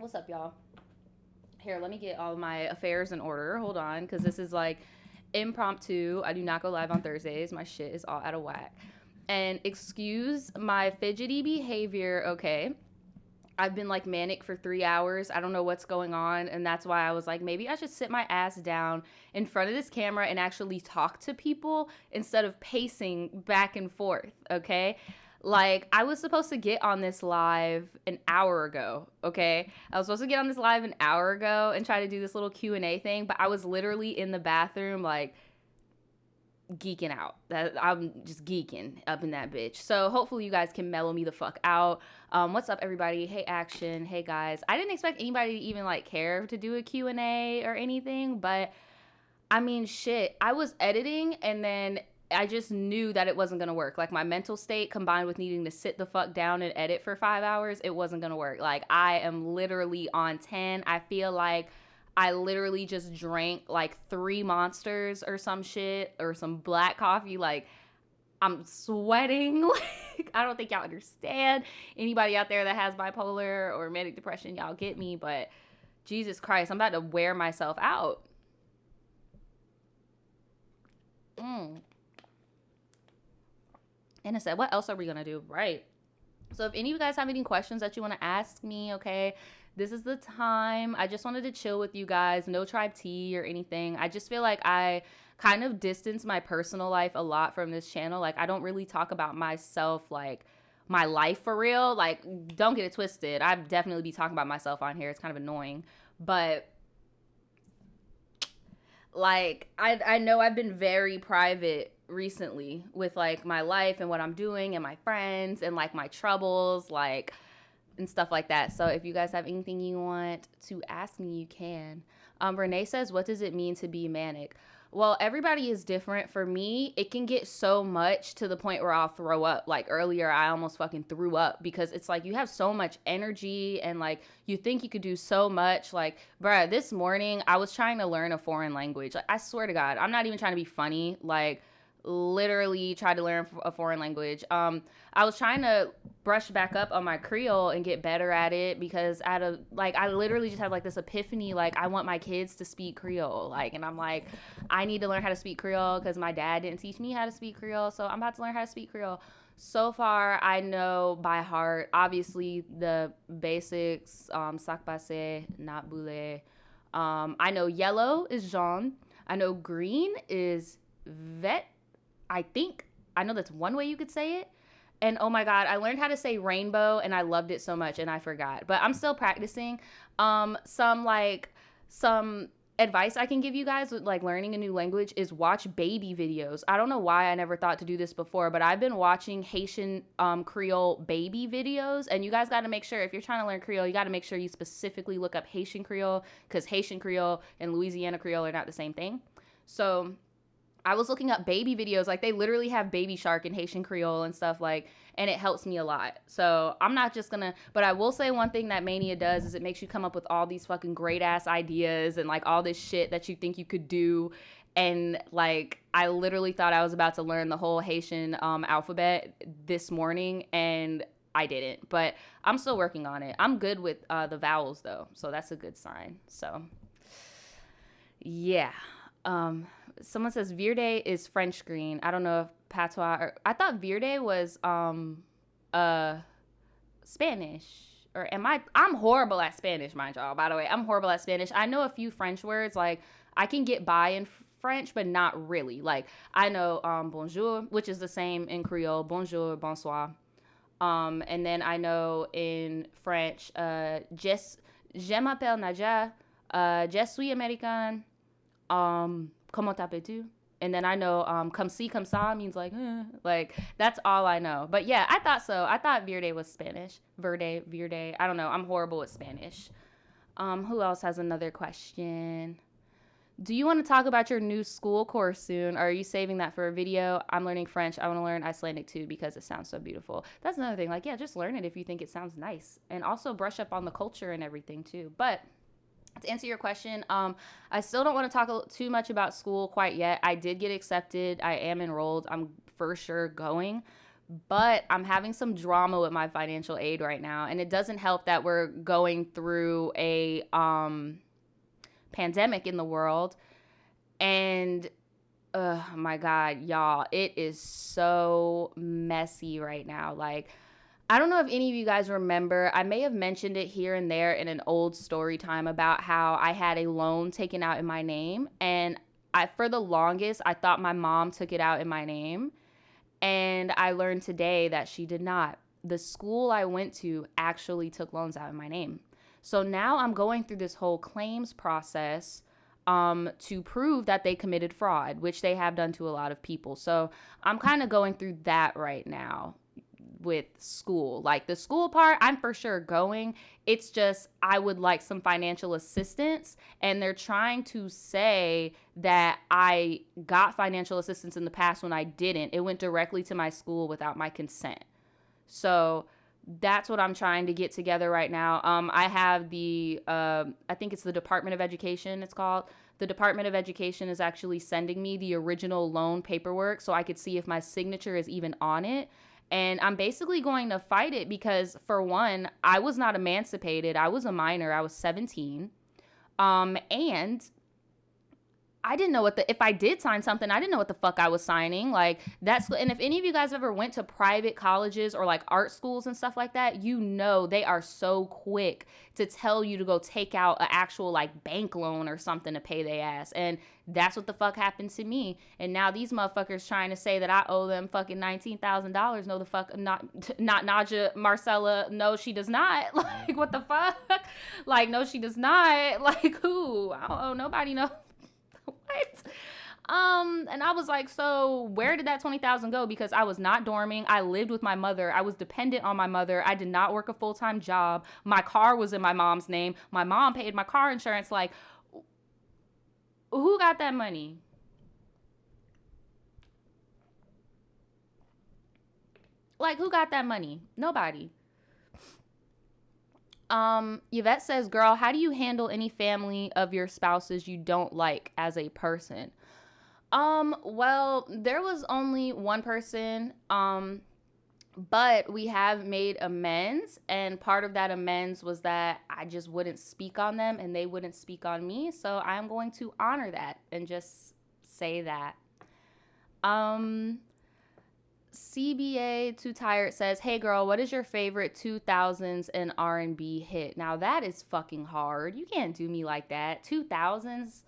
What's up, y'all? Here, let me get all my affairs in order. Hold on, because this is like impromptu. I do not go live on Thursdays. My shit is all out of whack. And excuse my fidgety behavior, okay? I've been like manic for 3 hours. I don't know what's going on. And that's why I was like, maybe I should sit my ass down in front of this camera and actually talk to people instead of pacing back and forth, okay? Like, I was supposed to get on this live an hour ago, okay? I was supposed to get on this live an hour ago and try to do this little Q&A thing, but I was literally in the bathroom, like, geeking out. That I'm just geeking up in that bitch. So hopefully you guys can mellow me the fuck out. What's up, everybody? Hey, Action. Hey, guys. I didn't expect anybody to even, like, care to do a Q&A or anything, but, I mean, shit. I was editing, and then I just knew that it wasn't going to work. Like, my mental state combined with needing to sit the fuck down and edit for 5 hours, it wasn't going to work. Like, I am literally on 10. I feel like I literally just drank like 3 Monsters or some shit or some black coffee. Like, I'm sweating. Like, I don't think y'all understand. Anybody out there that has bipolar or manic depression, y'all get me. But Jesus Christ, I'm about to wear myself out. And I said, what else are we going to do? Right. So if any of you guys have any questions that you want to ask me, okay, this is the time. I just wanted to chill with you guys. No tribe tea or anything. I just feel like I kind of distance my personal life a lot from this channel. Like, I don't really talk about myself, like, my life for real. Like, don't get it twisted. I'd definitely be talking about myself on here. It's kind of annoying. But, like, I know I've been very private recently with, like, my life and what I'm doing and my friends and, like, my troubles, like, and stuff like that. So if you guys have anything you want to ask me, you can. Renee says, what does it mean to be manic? Well, everybody is different. For me, it can get so much to the point where I'll throw up. Like, earlier, I almost fucking threw up because it's like you have so much energy and, like, you think you could do so much. Like, bruh, this morning, I was trying to learn a foreign language. Like, I swear to God, I'm not even trying to be funny. Like, literally tried to learn a foreign language. I was trying to brush back up on my Creole and get better at it because I literally just had like this epiphany, like, I want my kids to speak Creole, like, and I'm like, I need to learn how to speak Creole because my dad didn't teach me how to speak Creole, so I'm about to learn how to speak Creole. So far, I know by heart, obviously, the basics, sac passe, not boule. I know yellow is jaune. I know green is vet. I know that's one way you could say it. And oh my God, I learned how to say rainbow and I loved it so much and I forgot. But I'm still practicing. Some advice I can give you guys with like learning a new language is watch baby videos. I don't know why I never thought to do this before, but I've been watching Haitian Creole baby videos. And you guys got to make sure if you're trying to learn Creole, you got to make sure you specifically look up Haitian Creole because Haitian Creole and Louisiana Creole are not the same thing. So I was looking up baby videos, like they literally have Baby Shark and Haitian Creole and stuff, like, and it helps me a lot. So I'm not just gonna, but I will say one thing that Mania does is it makes you come up with all these fucking great ass ideas and like all this shit that you think you could do. And like, I literally thought I was about to learn the whole Haitian alphabet this morning and I didn't, but I'm still working on it. I'm good with the vowels though, so that's a good sign. So yeah. Someone says Verde is French green. I don't know if patois or I thought Verde was Spanish. Or I'm horrible at Spanish, mind y'all, by the way. I'm horrible at Spanish. I know a few French words, like I can get by in French, but not really. Like I know bonjour, which is the same in Creole, bonjour, bonsoir. And then I know in French, je m'appelle Nadja, je suis américaine. Comment t'appelles-tu? And then I know comme si, comme ça means like that's all I know. But yeah, I thought so. I thought Verde was Spanish. Verde. I don't know. I'm horrible at Spanish. Who else has another question? Do you want to talk about your new school course soon? Or are you saving that for a video? I'm learning French. I want to learn Icelandic too because it sounds so beautiful. That's another thing. Like, yeah, just learn it if you think it sounds nice. And also brush up on the culture and everything too. But to answer your question, I still don't want to talk too much about school quite yet. I did get accepted. I am enrolled. I'm for sure going. but I'm having some drama with my financial aid right now. And it doesn't help that we're going through a pandemic in the world. And oh my God, y'all, it is so messy right now. Like, I don't know if any of you guys remember, I may have mentioned it here and there in an old story time about how I had a loan taken out in my name. And for the longest, I thought my mom took it out in my name. And I learned today that she did not. The school I went to actually took loans out in my name. So now I'm going through this whole claims process to prove that they committed fraud, which they have done to a lot of people. So I'm kind of going through that right now with school. Like the school part, I'm for sure going. It's just I would like some financial assistance, and they're trying to say that I got financial assistance in the past when I didn't. It went directly to my school without my consent. So that's what I'm trying to get together right now. I have the, I think it's the Department of Education, it's called. The Department of Education is actually sending me the original loan paperwork so I could see if my signature is even on it. And I'm basically going to fight it because, for one, I was not emancipated. I was a minor. I was 17. And I didn't know if I did sign something, I didn't know what the fuck I was signing. Like, and if any of you guys ever went to private colleges or like art schools and stuff like that, you know, they are so quick to tell you to go take out an actual like bank loan or something to pay their ass. And that's what the fuck happened to me. And now these motherfuckers trying to say that I owe them fucking $19,000. No, the fuck, not Naja, Marcella. No, she does not. Like, what the fuck? Like, no, she does not. Like, who? I don't owe nobody no. What? And I was like, so where did that $20,000 go? Because I was not dorming. I lived with my mother. I was dependent on my mother. I did not work a full-time job. My car was in my mom's name. My mom paid my car insurance. Like, who got that money? Like, who got that money? Nobody. Yvette says, girl, how do you handle any family of your spouses you don't like as a person? Well, there was only one person, but we have made amends, and part of that amends was that I just wouldn't speak on them and they wouldn't speak on me. So I'm going to honor that and just say that. CBA Too Tired says, hey girl, what is your favorite 2000s and R&B hit? Now that is fucking hard. You can't do me like that. 2000s,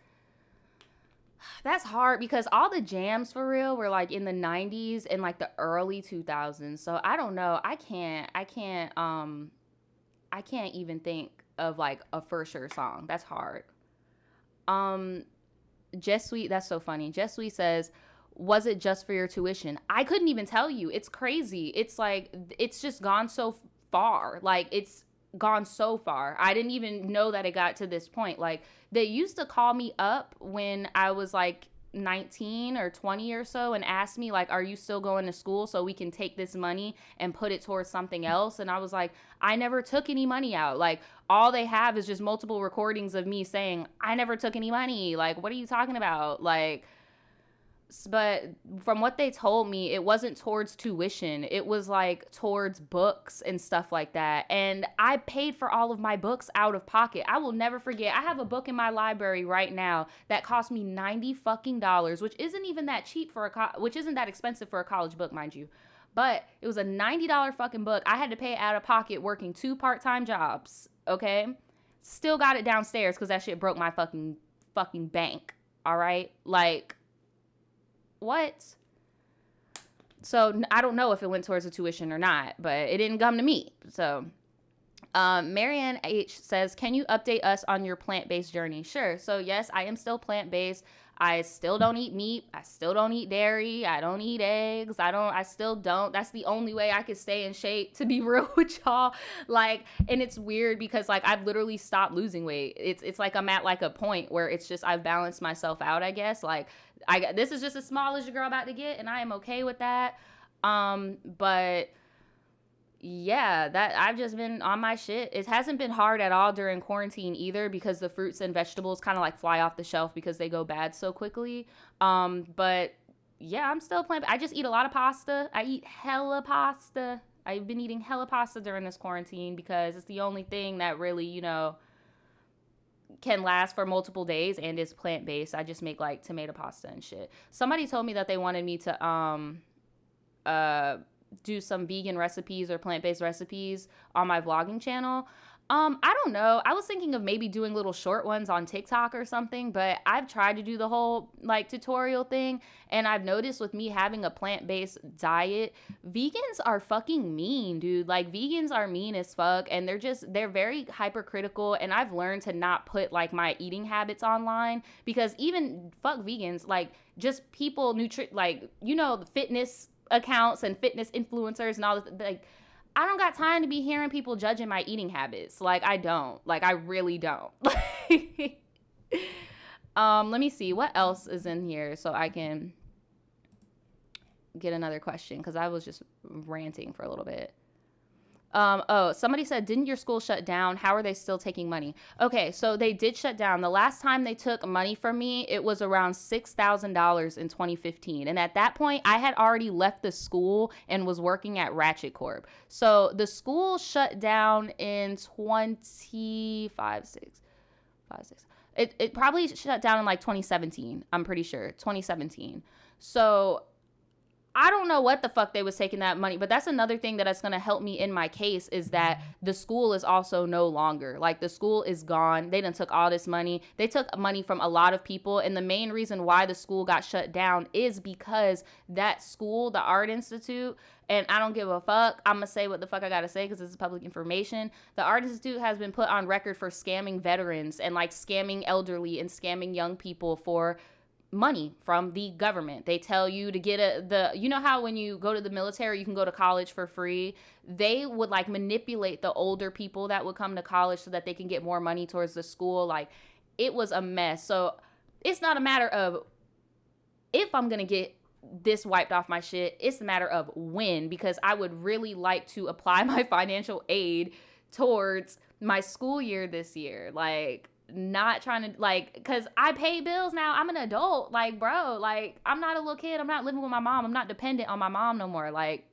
that's hard because all the jams for real were like in the 90s and like the early 2000s. So I don't know. I can't even think of like a for sure song. That's hard. Jess Sweet, that's so funny. Jess Sweet says, was it just for your tuition? I couldn't even tell you. It's crazy. It's like, it's just gone so far. Like, it's gone so far. I didn't even know that it got to this point. Like, they used to call me up when I was like 19 or 20 or so and ask me like, are you still going to school so we can take this money and put it towards something else? And I was like, I never took any money out. Like, all they have is just multiple recordings of me saying, I never took any money. Like, what are you talking about? Like, but from what they told me, it wasn't towards tuition. It was like towards books and stuff like that. And I paid for all of my books out of pocket. I will never forget. I have a book in my library right now that cost me $90, which isn't even that cheap for which isn't that expensive for a college book, mind you. But it was a $90 fucking book. I had to pay it out of pocket working 2 part-time jobs. Okay, still got it downstairs because that shit broke my fucking bank. All right, like. What? So I don't know if it went towards the tuition or not, but it didn't come to me. So Marianne H says, can you update us on your plant-based journey? Sure. So yes, I am still plant-based. I still don't eat meat. I still don't eat dairy. I don't eat eggs. I still don't. That's the only way I could stay in shape, to be real with y'all. Like, and it's weird because like I've literally stopped losing weight. It's like I'm at like a point where it's just I've balanced myself out, I guess. Like this is just as small as your girl about to get, and I am okay with that. But yeah, that I've just been on my shit. It hasn't been hard at all during quarantine either because the fruits and vegetables kind of like fly off the shelf because they go bad so quickly. But yeah, I'm still plant. I just eat a lot of pasta. I eat hella pasta. I've been eating hella pasta during this quarantine because it's the only thing that really, can last for multiple days and is plant-based. I just make like tomato pasta and shit. Somebody told me that they wanted me to do some vegan recipes or plant-based recipes on my vlogging channel. I don't know. I was thinking of maybe doing little short ones on TikTok or something, but I've tried to do the whole like tutorial thing, and I've noticed with me having a plant-based diet, vegans are fucking mean, dude. Like vegans are mean as fuck, and they're very hypercritical, and I've learned to not put like my eating habits online because even fuck vegans, like just people the fitness accounts and fitness influencers and all that, like I don't got time to be hearing people judging my eating habits. Like, I don't. Like, I really don't. Let me see. What else is in here so I can get another question? Because I was just ranting for a little bit. Somebody said, didn't your school shut down? How are they still taking money? Okay, so they did shut down. The last time they took money from me, it was around $6,000 in 2015. And at that point, I had already left the school and was working at Ratchet Corp. So the school shut down in 2017. It probably shut down in like 2017. I'm pretty sure 2017. So I don't know what the fuck they was taking that money, but that's another thing that's going to help me in my case is that the school is also no longer. Like, the school is gone. They done took all this money. They took money from a lot of people, and the main reason why the school got shut down is because that school, the Art Institute, and I don't give a fuck, I'm going to say what the fuck I got to say because this is public information. The Art Institute has been put on record for scamming veterans and, like, scamming elderly and scamming young people for money from the government. They tell you to get you know how when you go to the military you can go to college for free? They would like manipulate the older people that would come to college so that they can get more money towards the school. Like, it was a mess. So it's not a matter of if I'm gonna get this wiped off my shit, it's a matter of when, because I would really like to apply my financial aid towards my school year this year. Like, not trying to, like, because I pay bills now. I'm an adult. Like, bro, like, I'm not a little kid. I'm not living with my mom. I'm not dependent on my mom no more. Like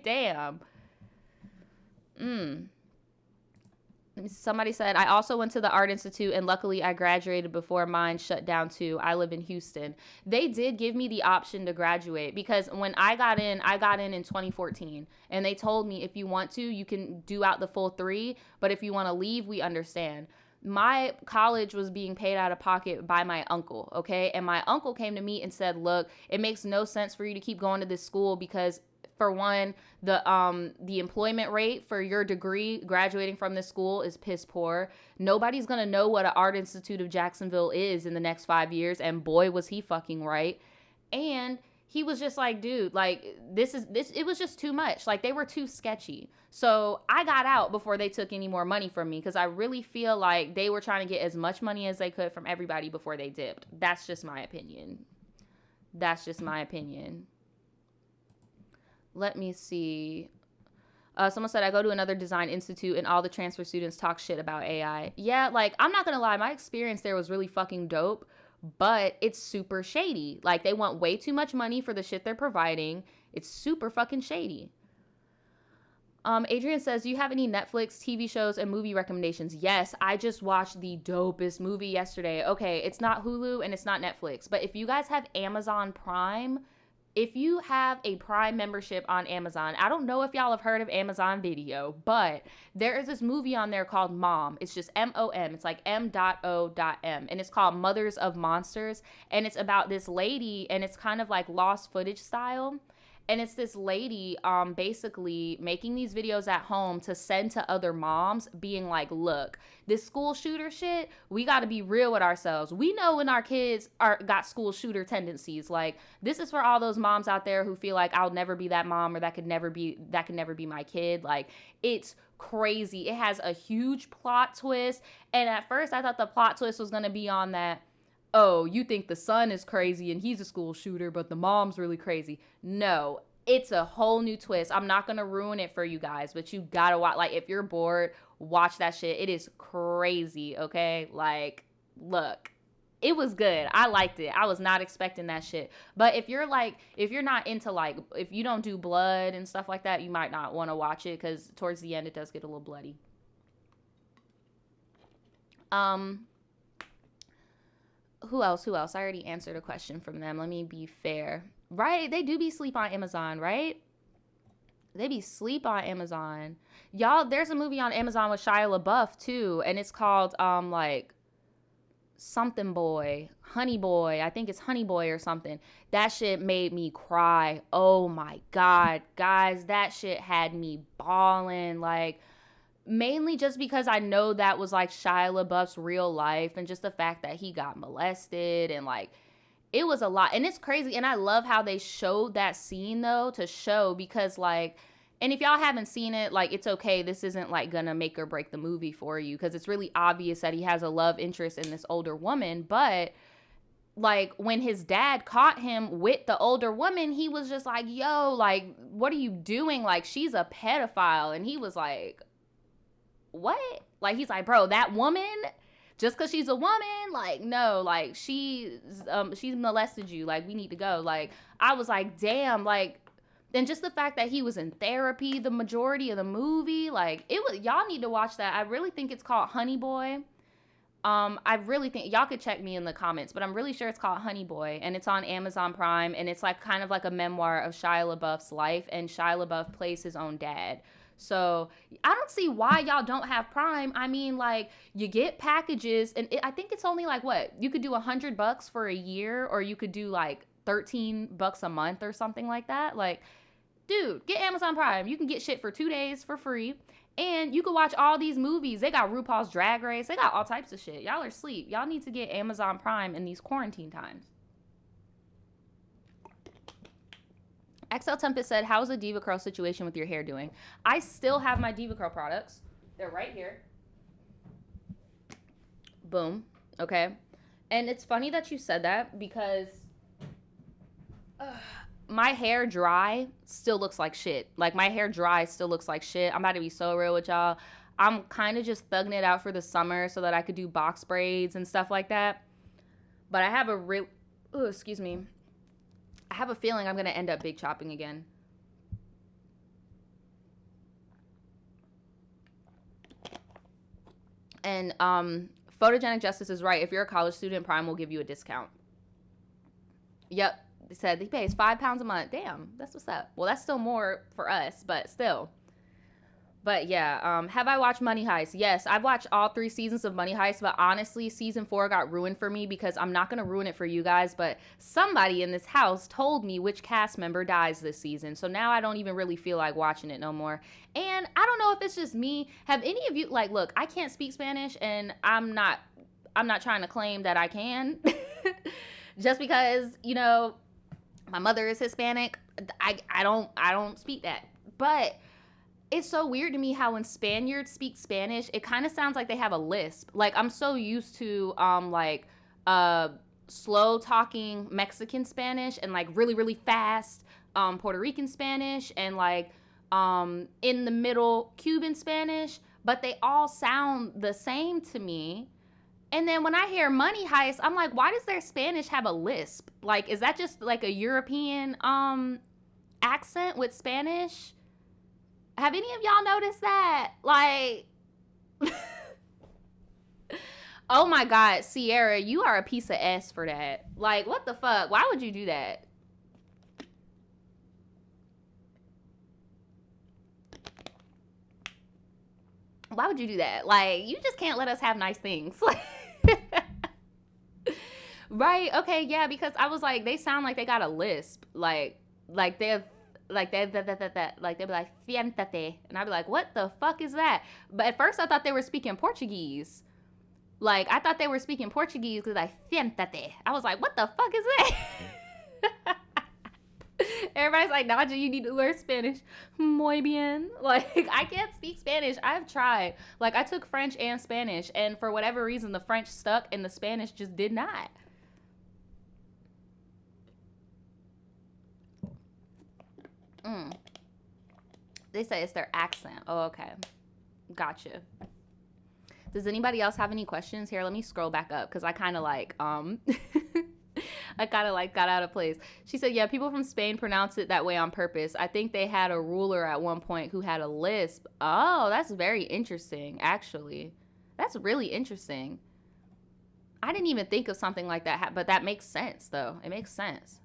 damn. Somebody said, I also went to the Art Institute, and luckily I graduated before mine shut down too. I live in Houston. They did give me the option to graduate because when I got in in 2014, and they told me if you want to, you can do out the full 3, but if you want to leave, we understand. My college was being paid out of pocket by my uncle, okay? And my uncle came to me and said, look, it makes no sense for you to keep going to this school because, for one, the employment rate for your degree graduating from this school is piss poor. Nobody's going to know what an Art Institute of Jacksonville is in the next 5 years, and boy, was he fucking right. And he was just like, dude, like, it was just too much. Like, they were too sketchy. So I got out before they took any more money from me because I really feel like they were trying to get as much money as they could from everybody before they dipped. That's just my opinion. Let me see. Someone said, I go to another design institute and all the transfer students talk shit about AI. Yeah, like, I'm not going to lie. My experience there was really fucking dope. But it's super shady. Like, they want way too much money for the shit they're providing. It's super fucking shady. Adrian says, do you have any Netflix, TV shows, and movie recommendations? Yes, I just watched the dopest movie yesterday. Okay, it's not Hulu and it's not Netflix. But if you guys have Amazon Prime, if you have a Prime membership on Amazon, I don't know if y'all have heard of Amazon Video, but there is this movie on there called Mom. It's just M-O-M. It's like M.O.M. And it's called Mothers of Monsters. And it's about this lady, and it's kind of like lost footage style. And it's this lady basically making these videos at home to send to other moms being like, look, this school shooter shit, we got to be real with ourselves. We know when our kids got school shooter tendencies. Like, this is for all those moms out there who feel like I'll never be that mom or that could never be my kid. Like, it's crazy. It has a huge plot twist. And at first I thought the plot twist was going to be on that, oh, you think the son is crazy and he's a school shooter, but the mom's really crazy. No, it's a whole new twist. I'm not going to ruin it for you guys, but you got to watch. Like, if you're bored, watch that shit. It is crazy, okay? Like, look, it was good. I liked it. I was not expecting that shit. But if you're not into like, if you don't do blood and stuff like that, you might not want to watch it because towards the end it does get a little bloody. Who else? I already answered a question from them. Let me be fair. Right? They do be sleep on Amazon, right? They be sleep on Amazon. Y'all, there's a movie on Amazon with Shia LaBeouf too, and it's called like something boy, Honey Boy. I think it's Honey Boy or something. That shit made me cry. Oh my God, guys, that shit had me bawling. Like, mainly just because I know that was like Shia LaBeouf's real life, and just the fact that he got molested, and like, it was a lot. And it's crazy. And I love how they showed that scene though, to show, because like, and if y'all haven't seen it, like, it's okay. This isn't like gonna make or break the movie for you, because it's really obvious that he has a love interest in this older woman. But like, when his dad caught him with the older woman, he was just like, yo, like, what are you doing? Like, she's a pedophile. And he was like, what? Like, he's like, bro, that woman, just because she's a woman, like, no, like, she's molested you. Like, we need to go. Like, I was like, damn, like, and just the fact that he was in therapy the majority of the movie, like, it was, y'all need to watch that. I really think it's called Honey Boy. I really think, y'all could check me in the comments, but I'm really sure it's called Honey Boy, and it's on Amazon Prime, and it's like kind of like a memoir of Shia LaBeouf's life, and Shia LaBeouf plays his own dad. So I don't see why y'all don't have Prime. I mean, like, you get packages, and I think it's only like, what, you could do $100 for a year, or you could do like $13 a month or something like that. Like, dude, get Amazon Prime. You can get shit for 2 days for free, and you can watch all these movies. They got RuPaul's Drag Race. They got all types of shit. Y'all are asleep. Y'all need to get Amazon Prime in these quarantine times. XL Tempest said, how's the Diva Curl situation with your hair doing? I still have my Diva Curl products. They're right here. Boom. Okay. And it's funny that you said that, because my hair dry still looks like shit. Like, my hair dry still looks like shit. I'm about to be so real with y'all. I'm kind of just thugging it out for the summer so that I could do box braids and stuff like that. But I have a real, excuse me. I have a feeling I'm going to end up big chopping again. And Photogenic Justice is right. If you're a college student, Prime will give you a discount. Yep. They said he pays £5 a month. Damn, that's what's up. Well, that's still more for us, but still. But yeah, have I watched Money Heist? Yes, I've watched all 3 seasons of Money Heist, but honestly, season 4 got ruined for me, because I'm not going to ruin it for you guys, but somebody in this house told me which cast member dies this season, so now I don't even really feel like watching it no more. And I don't know if it's just me. Have any of you, like, look, I can't speak Spanish, and I'm not trying to claim that I can. Just because, you know, my mother is Hispanic, I don't speak that. But it's so weird to me how when Spaniards speak Spanish, it kind of sounds like they have a lisp. Like, I'm so used to slow talking Mexican Spanish, and like really, really fast Puerto Rican Spanish, and like in the middle Cuban Spanish, but they all sound the same to me. And then when I hear Money Heist, I'm like, why does their Spanish have a lisp? Like, is that just like a European accent with Spanish? Have any of y'all noticed that? Like, oh my God, Sierra, you are a piece of S for that. Like, what the fuck? Why would you do that? Why would you do that? Like, you just can't let us have nice things. Right? Okay, yeah, because I was like, they sound like they got a lisp. Like they're like they'd be like siéntate, and I'd be like, what the fuck is that? But at first I thought they were speaking Portuguese. Like, I thought they were speaking Portuguese because like siéntate. I was like, what the fuck is that? Everybody's like, Nadja, you need to learn Spanish. Muy bien. Like, I can't speak Spanish. I've tried. Like, I took French and Spanish, and for whatever reason, the French stuck and the Spanish just did not. They say it's their accent. Oh, okay. Gotcha. Does anybody else have any questions? Here, let me scroll back up because I kind of like I kind of like got out of place. She said, yeah, people from Spain pronounce it that way on purpose. I think they had a ruler at one point who had a lisp. Oh, that's very interesting, actually. That's really interesting. I didn't even think of something like that, but that makes sense, though. It makes sense.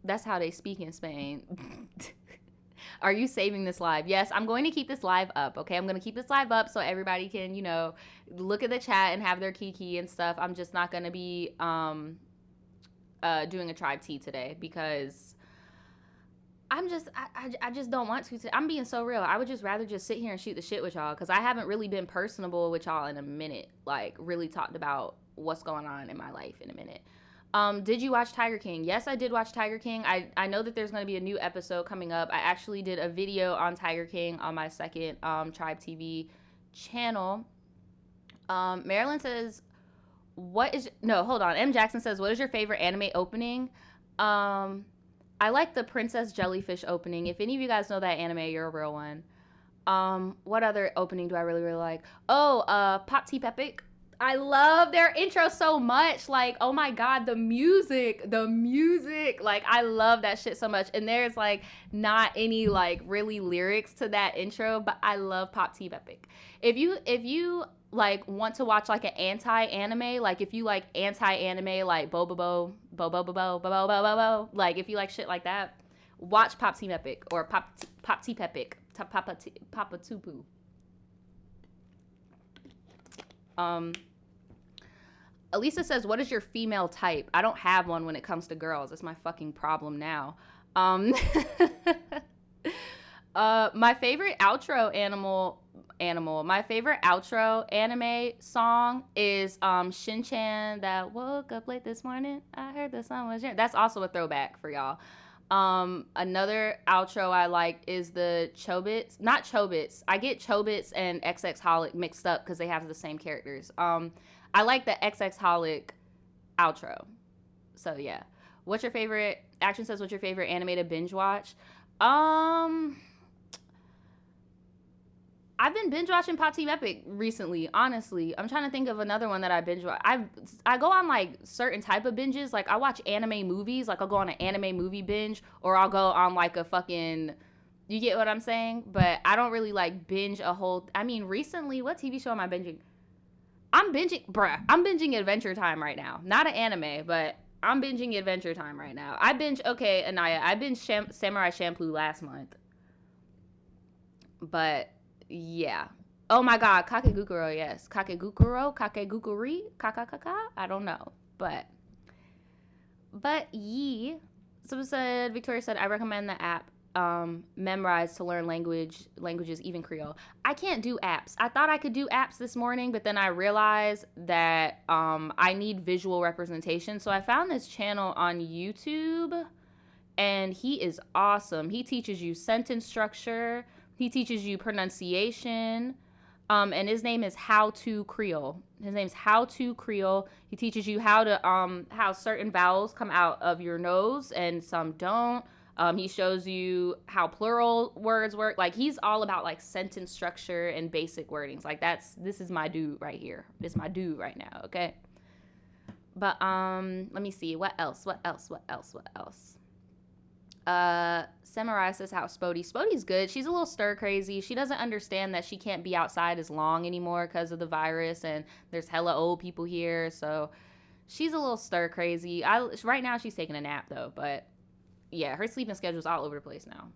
That's how they speak in Spain. Are you saving this live? Yes, I'm going to keep this live up, okay? I'm going to keep this live up so everybody can, you know, look at the chat and have their kiki and stuff. I'm just not going to be doing a tribe tea today because I just don't want to. I'm being so real. I would just rather just sit here and shoot the shit with y'all because I haven't really been personable with y'all in a minute. Like, really talked about what's going on in my life in a minute. Did you watch Tiger King? Yes, I did watch Tiger King. I know that there's going to be a new episode coming up. I actually did a video on Tiger King on my second Tribe TV channel. Marilyn says, M. Jackson says, what is your favorite anime opening? I like the Princess Jellyfish opening. If any of you guys know that anime, you're a real one. What other opening do I really, really like? Pop Teep Epic. I love their intro so much. Like, oh my God, the music, like, I love that shit so much. And there's like not any like really lyrics to that intro, but I love Pop Teep Epic. If you like want to watch like an anti-anime, like if you like anti-anime, like bo, like if you like shit like that, watch Pop Teep Epic or Pop Teep Epic, Papa Tupu. Elisa says, what is your female type? I don't have one when it comes to girls. That's my fucking problem now. My favorite outro my favorite outro anime song is Shin-chan that woke up late this morning. I heard the sun was here. That's also a throwback for y'all. Another outro I like is the Chobits. Not Chobits. I get Chobits and XX Holic mixed up because they have the same characters. I like the XX Holic outro. So yeah. What's your favorite? Action says, what's your favorite anime to binge watch? I've been binge watching Pop Team Epic recently, honestly. I'm trying to think of another one that I binge watch. I go on like certain type of binges. Like I watch anime movies. Like I'll go on an anime movie binge, or I'll go on like a fucking, you get what I'm saying? But I don't really like binge a whole, I mean, recently, what TV show am I binging? I'm binging Adventure Time right now. Not an anime, but I'm binging Adventure Time right now. Anaya, I binged Samurai Champloo last month. But yeah. Oh my God, Kakegurui, yes. Kakegurui, Kakakaka, I don't know. But yeah. Victoria said, I recommend the app Memrise to learn languages, even Creole. I can't do apps. I thought I could do apps this morning, but then I realized that I need visual representation. So I found this channel on YouTube, and he is awesome. He teaches you sentence structure. He teaches you pronunciation. And his name is How to Creole. His name's How to Creole. He teaches you how certain vowels come out of your nose and some don't. He shows you how plural words work. Like, he's all about like sentence structure and basic wordings. Like, this is my dude right here. This is my dude right now, okay? But let me see. What else? Samurai says how Spodie's good. She's a little stir crazy. She doesn't understand that she can't be outside as long anymore because of the virus, and there's hella old people here. So she's a little stir crazy. Right now she's taking a nap though, but yeah, her sleeping schedule's all over the place now.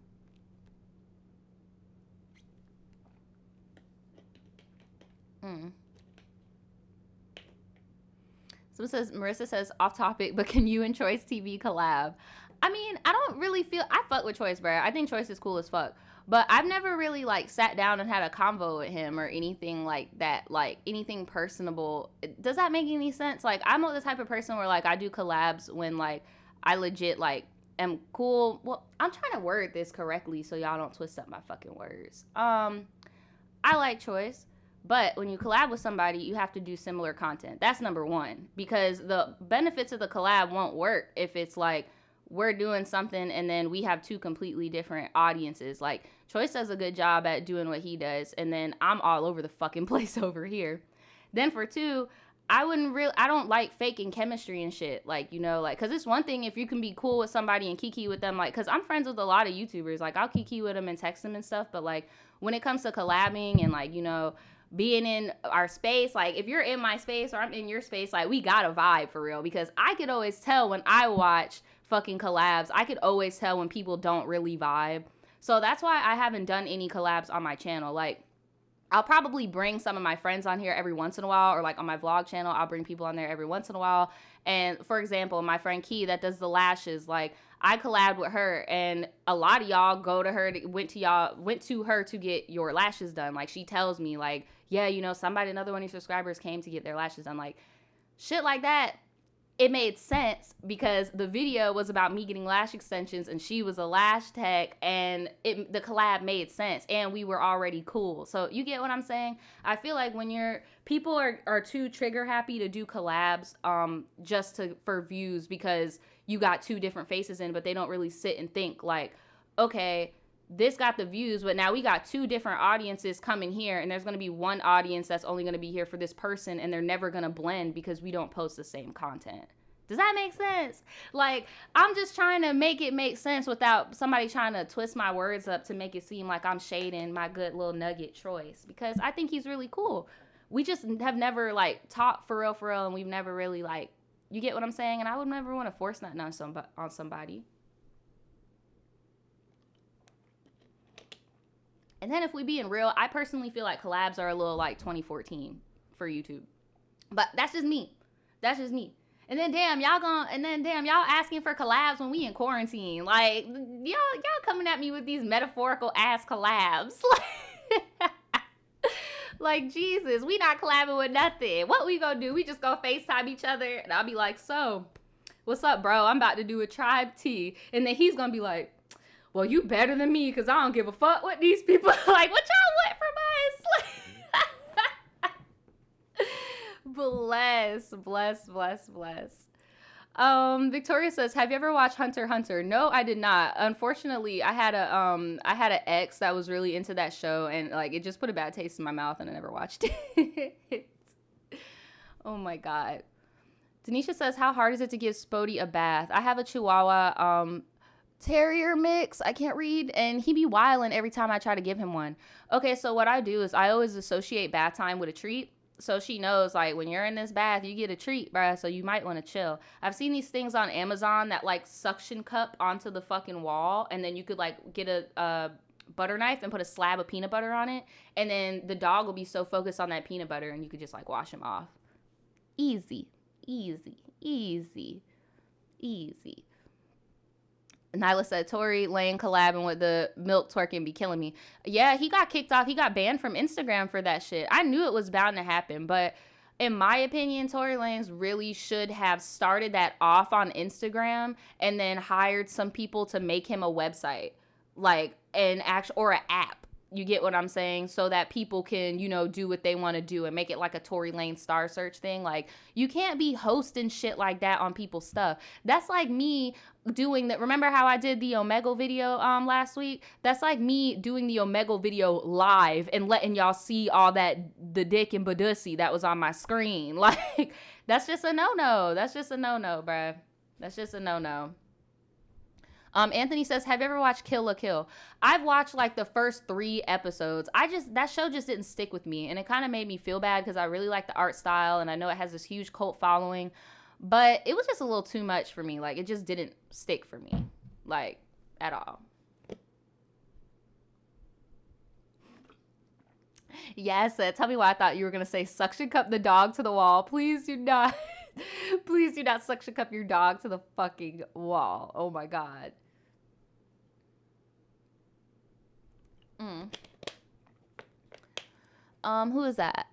Marissa says off topic, but can you and Choice TV collab? I mean, I don't really feel, I fuck with Choice, bro. I think Choice is cool as fuck. But I've never really, like, sat down and had a convo with him or anything like that, like, anything personable. Does that make any sense? Like, I'm the type of person where, like, I do collabs when, like, I legit, like, am cool. Well, I'm trying to word this correctly so y'all don't twist up my fucking words. I like Choice. But when you collab with somebody, you have to do similar content. That's number one. Because the benefits of the collab won't work if it's, like, we're doing something and then we have two completely different audiences. Like, Choice does a good job at doing what he does, and then I'm all over the fucking place over here. Then for two, I don't like faking chemistry and shit. Like, you know, like, cause it's one thing if you can be cool with somebody and kiki with them, like, cause I'm friends with a lot of YouTubers. Like, I'll kiki with them and text them and stuff. But like, when it comes to collabing and like, you know, being in our space, like if you're in my space or I'm in your space, like we got a vibe for real. Because I could always tell when I watch fucking collabs, I could always tell when people don't really vibe. So that's why I haven't done any collabs on my channel. Like, I'll probably bring some of my friends on here every once in a while, or like on my vlog channel, I'll bring people on there every once in a while. And for example, my friend Key that does the lashes, like I collabed with her, and a lot of y'all go to her, went to her to get your lashes done. Like, she tells me like, yeah, you know, another one of your subscribers came to get their lashes done. Like, shit like that. It made sense because the video was about me getting lash extensions and she was a lash tech, and the collab made sense and we were already cool. So you get what I'm saying? I feel like when people are too trigger happy to do collabs just for views because you got two different faces in, but they don't really sit and think like, okay, this got the views, but now we got two different audiences coming here, and there's going to be one audience that's only going to be here for this person, and they're never going to blend because we don't post the same content. Does that make sense? Like, I'm just trying to make it make sense without somebody trying to twist my words up to make it seem like I'm shading my good little nugget Troyes, because I think he's really cool. We just have never like talked for real, and we've never really like, you get what I'm saying? And I would never want to force nothing on somebody. And then if we being real, I personally feel like collabs are a little like 2014 for YouTube. But that's just me. That's just me. And then damn, y'all asking for collabs when we in quarantine. Like, y'all coming at me with these metaphorical ass collabs. Like, Jesus, we not collabing with nothing. What we gonna do? We just gonna FaceTime each other, and I'll be like, so, what's up, bro? I'm about to do a tribe tea. And then he's gonna be like, well, you better than me because I don't give a fuck what these people like. What y'all want from us? Bless. Victoria says, have you ever watched Hunter x Hunter? No, I did not. Unfortunately, I had an ex that was really into that show, and like it just put a bad taste in my mouth, and I never watched it. Oh my God. Denisha says, how hard is it to give Spodie a bath? I have a Chihuahua Terrier mix, I can't read, and he be wilding every time I try to give him one. Okay, so what I do is I always associate bath time with a treat. So she knows, like, when you're in this bath, you get a treat, bruh, so you might want to chill. I've seen these things on Amazon that, like, suction cup onto the fucking wall, and then you could, like, get a butter knife and put a slab of peanut butter on it, and then the dog will be so focused on that peanut butter, and you could just, like, wash him off. Easy. Nyla said, Tory Lane collabing with the milk twerking be killing me. Yeah, he got kicked off. He got banned from Instagram for that shit. I knew it was bound to happen, but in my opinion, Tory Lanez really should have started that off on Instagram and then hired some people to make him a website, like or an app. You get what I'm saying? So that people can, you know, do what they want to do and make it like a Tory Lane star search thing. Like, you can't be hosting shit like that on people's stuff. That's like me doing that. Remember how I did the Omegle video last week? That's like me doing the Omegle video live and letting y'all see all that, the dick and badussy that was on my screen. Like, that's just a no-no. That's just a no-no, bruh. That's just a no-no. Anthony says, have you ever watched Kill la Kill? I've watched like the first 3 episodes. That show just didn't stick with me, and it kind of made me feel bad because I really like the art style, and I know it has this huge cult following, but it was just a little too much for me. Like, it just didn't stick for me, like, at all. Yes, tell me why I thought you were going to say suction cup the dog to the wall. Please do not. Please do not suction cup your dog to the fucking wall. Oh my God. Who is that?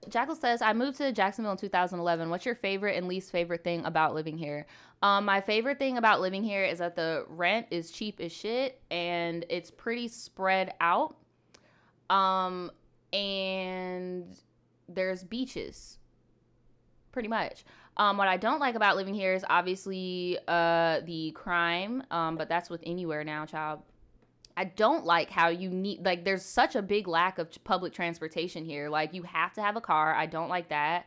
Jackal says, I moved to Jacksonville in 2011. What's your favorite and least favorite thing about living here? My favorite thing about living here is that the rent is cheap as shit and it's pretty spread out. And there's beaches, pretty much. What I don't like about living here is obviously the crime, but that's with anywhere now, child. I don't like how you need, like, there's such a big lack of public transportation here. Like, you have to have a car. I don't like that.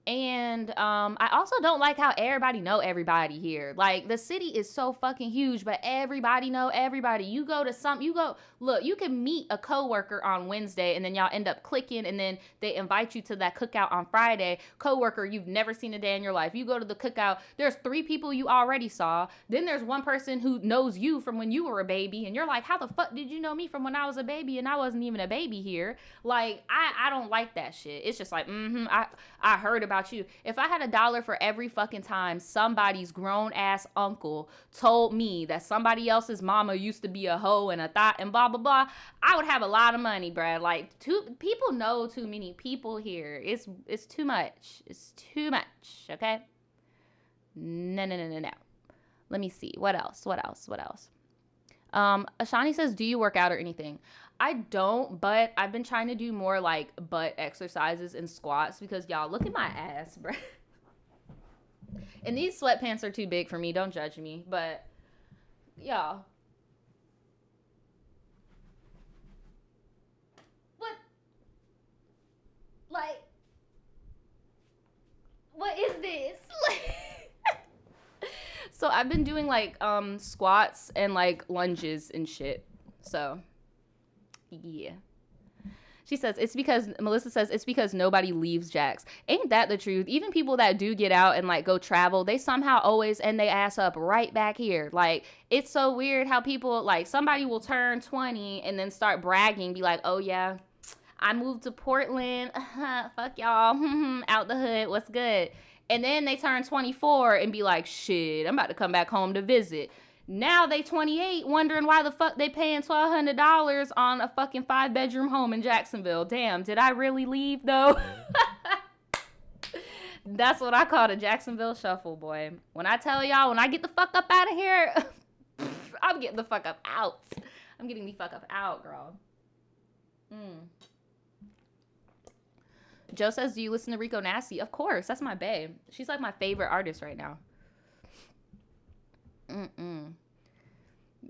And I also don't like how everybody know everybody here. Like, the city is so fucking huge, but everybody know everybody. You can meet a coworker on Wednesday, and then y'all end up clicking, and then they invite you to that cookout on Friday. Coworker you've never seen a day in your life. You go to the cookout, there's 3 people you already saw. Then there's one person who knows you from when you were a baby, and you're like, how the fuck did you know me from when I was a baby, and I wasn't even a baby here? Like, I don't like that shit. It's just like, I heard about you. If I had $1 for every fucking time somebody's grown ass uncle told me that somebody else's mama used to be a hoe and a thought and blah blah blah, I would have a lot of money, bruh. Like, people know too many people here. It's too much. It's too much. Okay. No. Let me see. What else? Ashani says, do you work out or anything? I don't, but I've been trying to do more like butt exercises and squats because y'all, look at my ass, bro. And these sweatpants are too big for me. Don't judge me, but y'all. What? Like, what is this? So I've been doing like squats and like lunges and shit. So yeah. Melissa says it's because nobody leaves Jax. Ain't that the truth? Even people that do get out and like go travel, they somehow always end they ass up right back here. Like, it's so weird how people, like, somebody will turn 20 and then start bragging, be like, oh yeah, I moved to Portland. Fuck y'all. Out the hood. What's good? And then they turn 24 and be like, shit, I'm about to come back home to visit. Now they 28, wondering why the fuck they paying $1,200 on a fucking 5-bedroom home in Jacksonville. Damn, did I really leave though? That's what I call the Jacksonville shuffle, boy. When I tell y'all, when I get the fuck up out of here, I'm getting the fuck up out. I'm getting the fuck up out, girl. Joe says, do you listen to Rico Nasty? Of course, that's my babe. She's like my favorite artist right now.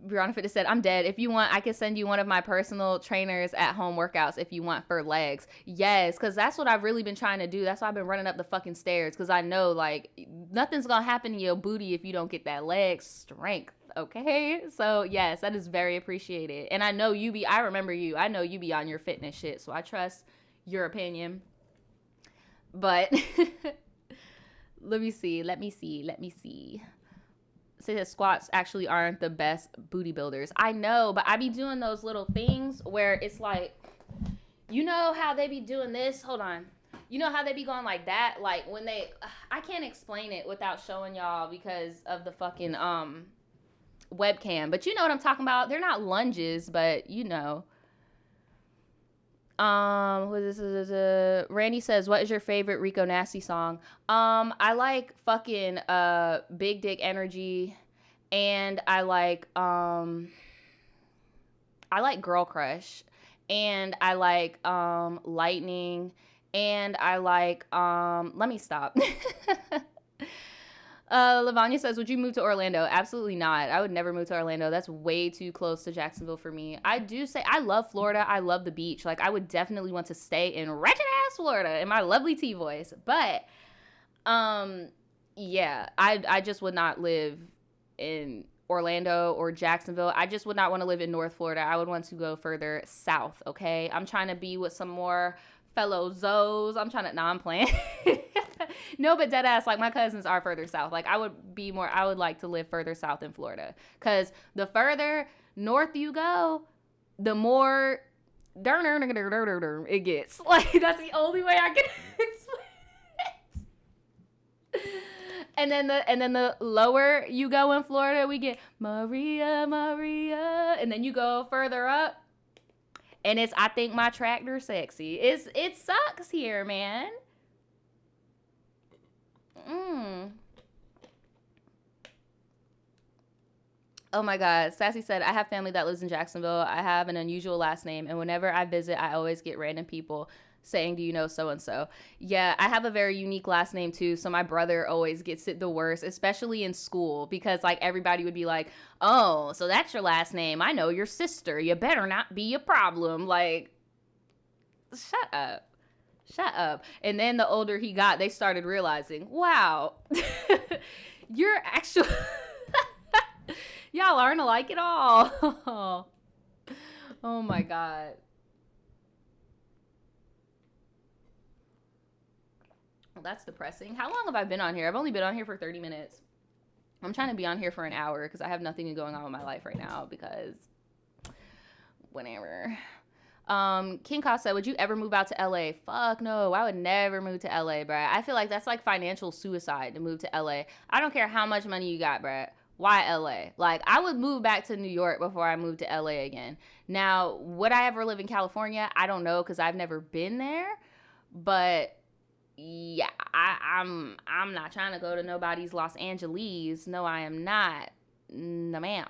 Brianna Fitness said, I'm dead. If you want, I can send you one of my personal trainers at home workouts if you want for legs. Yes, because that's what I've really been trying to do. That's why I've been running up the fucking stairs, because I know, like, nothing's going to happen to your booty if you don't get that leg strength, okay? So, yes, that is very appreciated. And I know I remember you. I know you be on your fitness shit, so I trust your opinion. But, let me see. Say that squats actually aren't the best booty builders. I know, but I be doing those little things where it's like, you know how they be doing this? Hold on. You know how they be going like that? Like when I can't explain it without showing y'all because of the fucking webcam. But you know what I'm talking about? They're not lunges, but you know. Randy says, what is your favorite Rico Nasty song? I like fucking Big Dick Energy, and I like Girl Crush, and I like Lightning, and I like let me stop. Lavanya says, would you move to Orlando? Absolutely not. I would never move to Orlando. That's way too close to Jacksonville for me. I do say I love Florida. I love the beach. Like, I would definitely want to stay in wretched ass Florida in my lovely T voice. But yeah, I just would not live in Orlando or Jacksonville. I just would not want to live in North Florida. I would want to go further south, okay? I'm trying to be with some more fellow Zoes. I'm playing. No, but dead ass, like, my cousins are further south. Like, I would like to live further south in Florida. Because the further north you go, the more it gets. Like, that's the only way I can explain it. And then the lower you go in Florida, we get Maria. And then you go further up, and it's I think my tractor sexy. It sucks here, man. Oh my God. Sassy said, I have family that lives in Jacksonville. I have an unusual last name, and whenever I visit, I always get random people saying, do you know so-and-so? Yeah, I have a very unique last name too, so my brother always gets it the worst, especially in school, because like everybody would be like, oh, so that's your last name, I know your sister, you better not be a problem. Like, shut up. And then the older he got, they started realizing, wow, you're actually y'all aren't alike at all. Oh my god. Well, that's depressing. How long have I been on here? I've only been on here for 30 minutes. I'm trying to be on here for an hour because I have nothing going on with my life right now, because whatever. King Cost said, would you ever move out to LA? Fuck no, I would never move to LA, bruh. I feel like that's like financial suicide to move to LA. I don't care how much money you got, bruh. Why LA? Like, I would move back to New York before I moved to LA again. Now, would I ever live in California? I don't know, because I've never been there. But yeah, I'm not trying to go to nobody's Los Angeles. No, I am not. No, ma'am.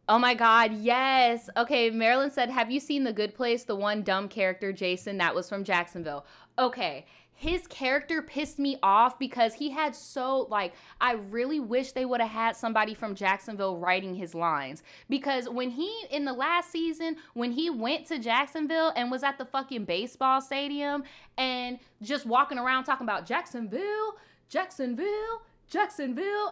Oh my God, yes. Okay, Marilyn said, have you seen The Good Place? The one dumb character, Jason, that was from Jacksonville. Okay, his character pissed me off because he had I really wish they would have had somebody from Jacksonville writing his lines. Because in the last season, when he went to Jacksonville and was at the fucking baseball stadium and just walking around talking about Jacksonville,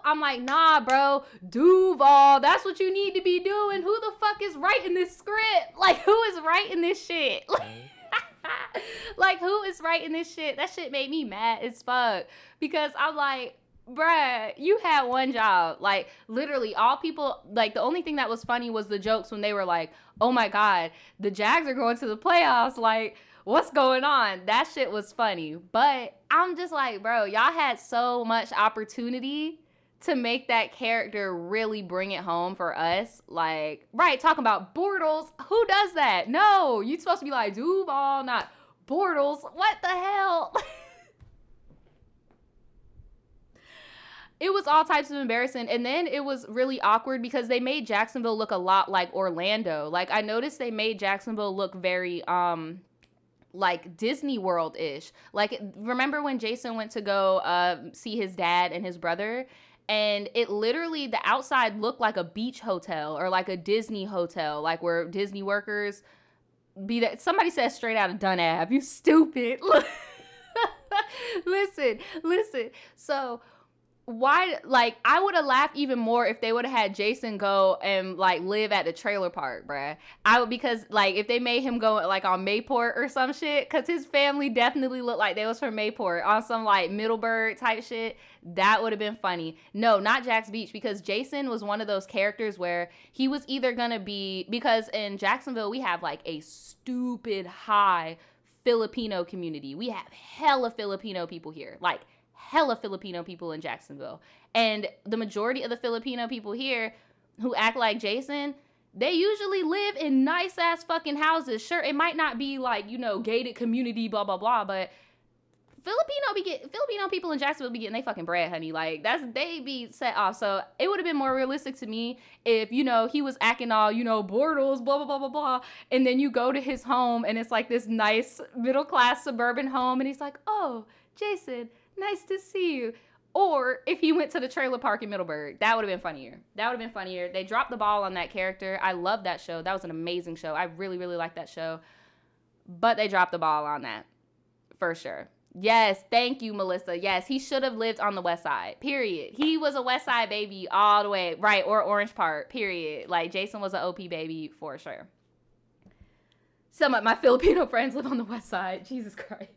I'm like, nah, bro, Duval, that's what you need to be doing. Who the fuck is writing this script? Like, who is writing this shit? Like, who is writing this shit? That shit made me mad as fuck, because I'm like, bruh, you had one job. Like, literally, all people, like, the only thing that was funny was the jokes when they were like, oh my God, the Jags are going to the playoffs. Like, what's going on? That shit was funny. But I'm just like, bro, y'all had so much opportunity to make that character really bring it home for us. Like, right, talking about Bortles. Who does that? No, you're supposed to be like Duval, not Bortles. What the hell? It was all types of embarrassing. And then it was really awkward because they made Jacksonville look a lot like Orlando. Like, I noticed they made Jacksonville look very, like Disney World-ish. Like, remember when Jason went to go see his dad and his brother? And it literally, the outside looked like a beach hotel or like a Disney hotel, like where Disney workers be that. Somebody said straight out of Dun Ave. You stupid. Listen. So why, like, I would have laughed even more if they would have had Jason go and like live at the trailer park, bruh. Because like if they made him go like on Mayport or some shit, because his family definitely looked like they was from Mayport on some like Middleburg type shit. That would have been funny. No, not Jack's Beach, because Jason was one of those characters where he was either gonna be, because in Jacksonville we have like a stupid high Filipino community. We have hella Filipino people here, like hella Filipino people in Jacksonville. And the majority of the Filipino people here who act like Jason, they usually live in nice ass fucking houses. Sure, it might not be like, you know, gated community, blah, blah, blah, but Filipino people in Jacksonville be getting they fucking bread, honey. Like, they be set off. So it would have been more realistic to me if, you know, he was acting all, you know, Bortles, blah, blah, blah, blah, blah. And then you go to his home and it's like this nice middle class suburban home. And he's like, oh, Jason, nice to see you. Or if he went to the trailer park in Middleburg, that would have been funnier. They dropped the ball on that character. I love that show. That was an amazing show. I really, really like that show. But they dropped the ball on that. For sure. Yes, thank you, Melissa. Yes, he should have lived on the West Side, period. He was a West Side baby all the way, right, or Orange Park, period. Like, Jason was an OP baby for sure. Some of my Filipino friends live on the West Side. Jesus Christ.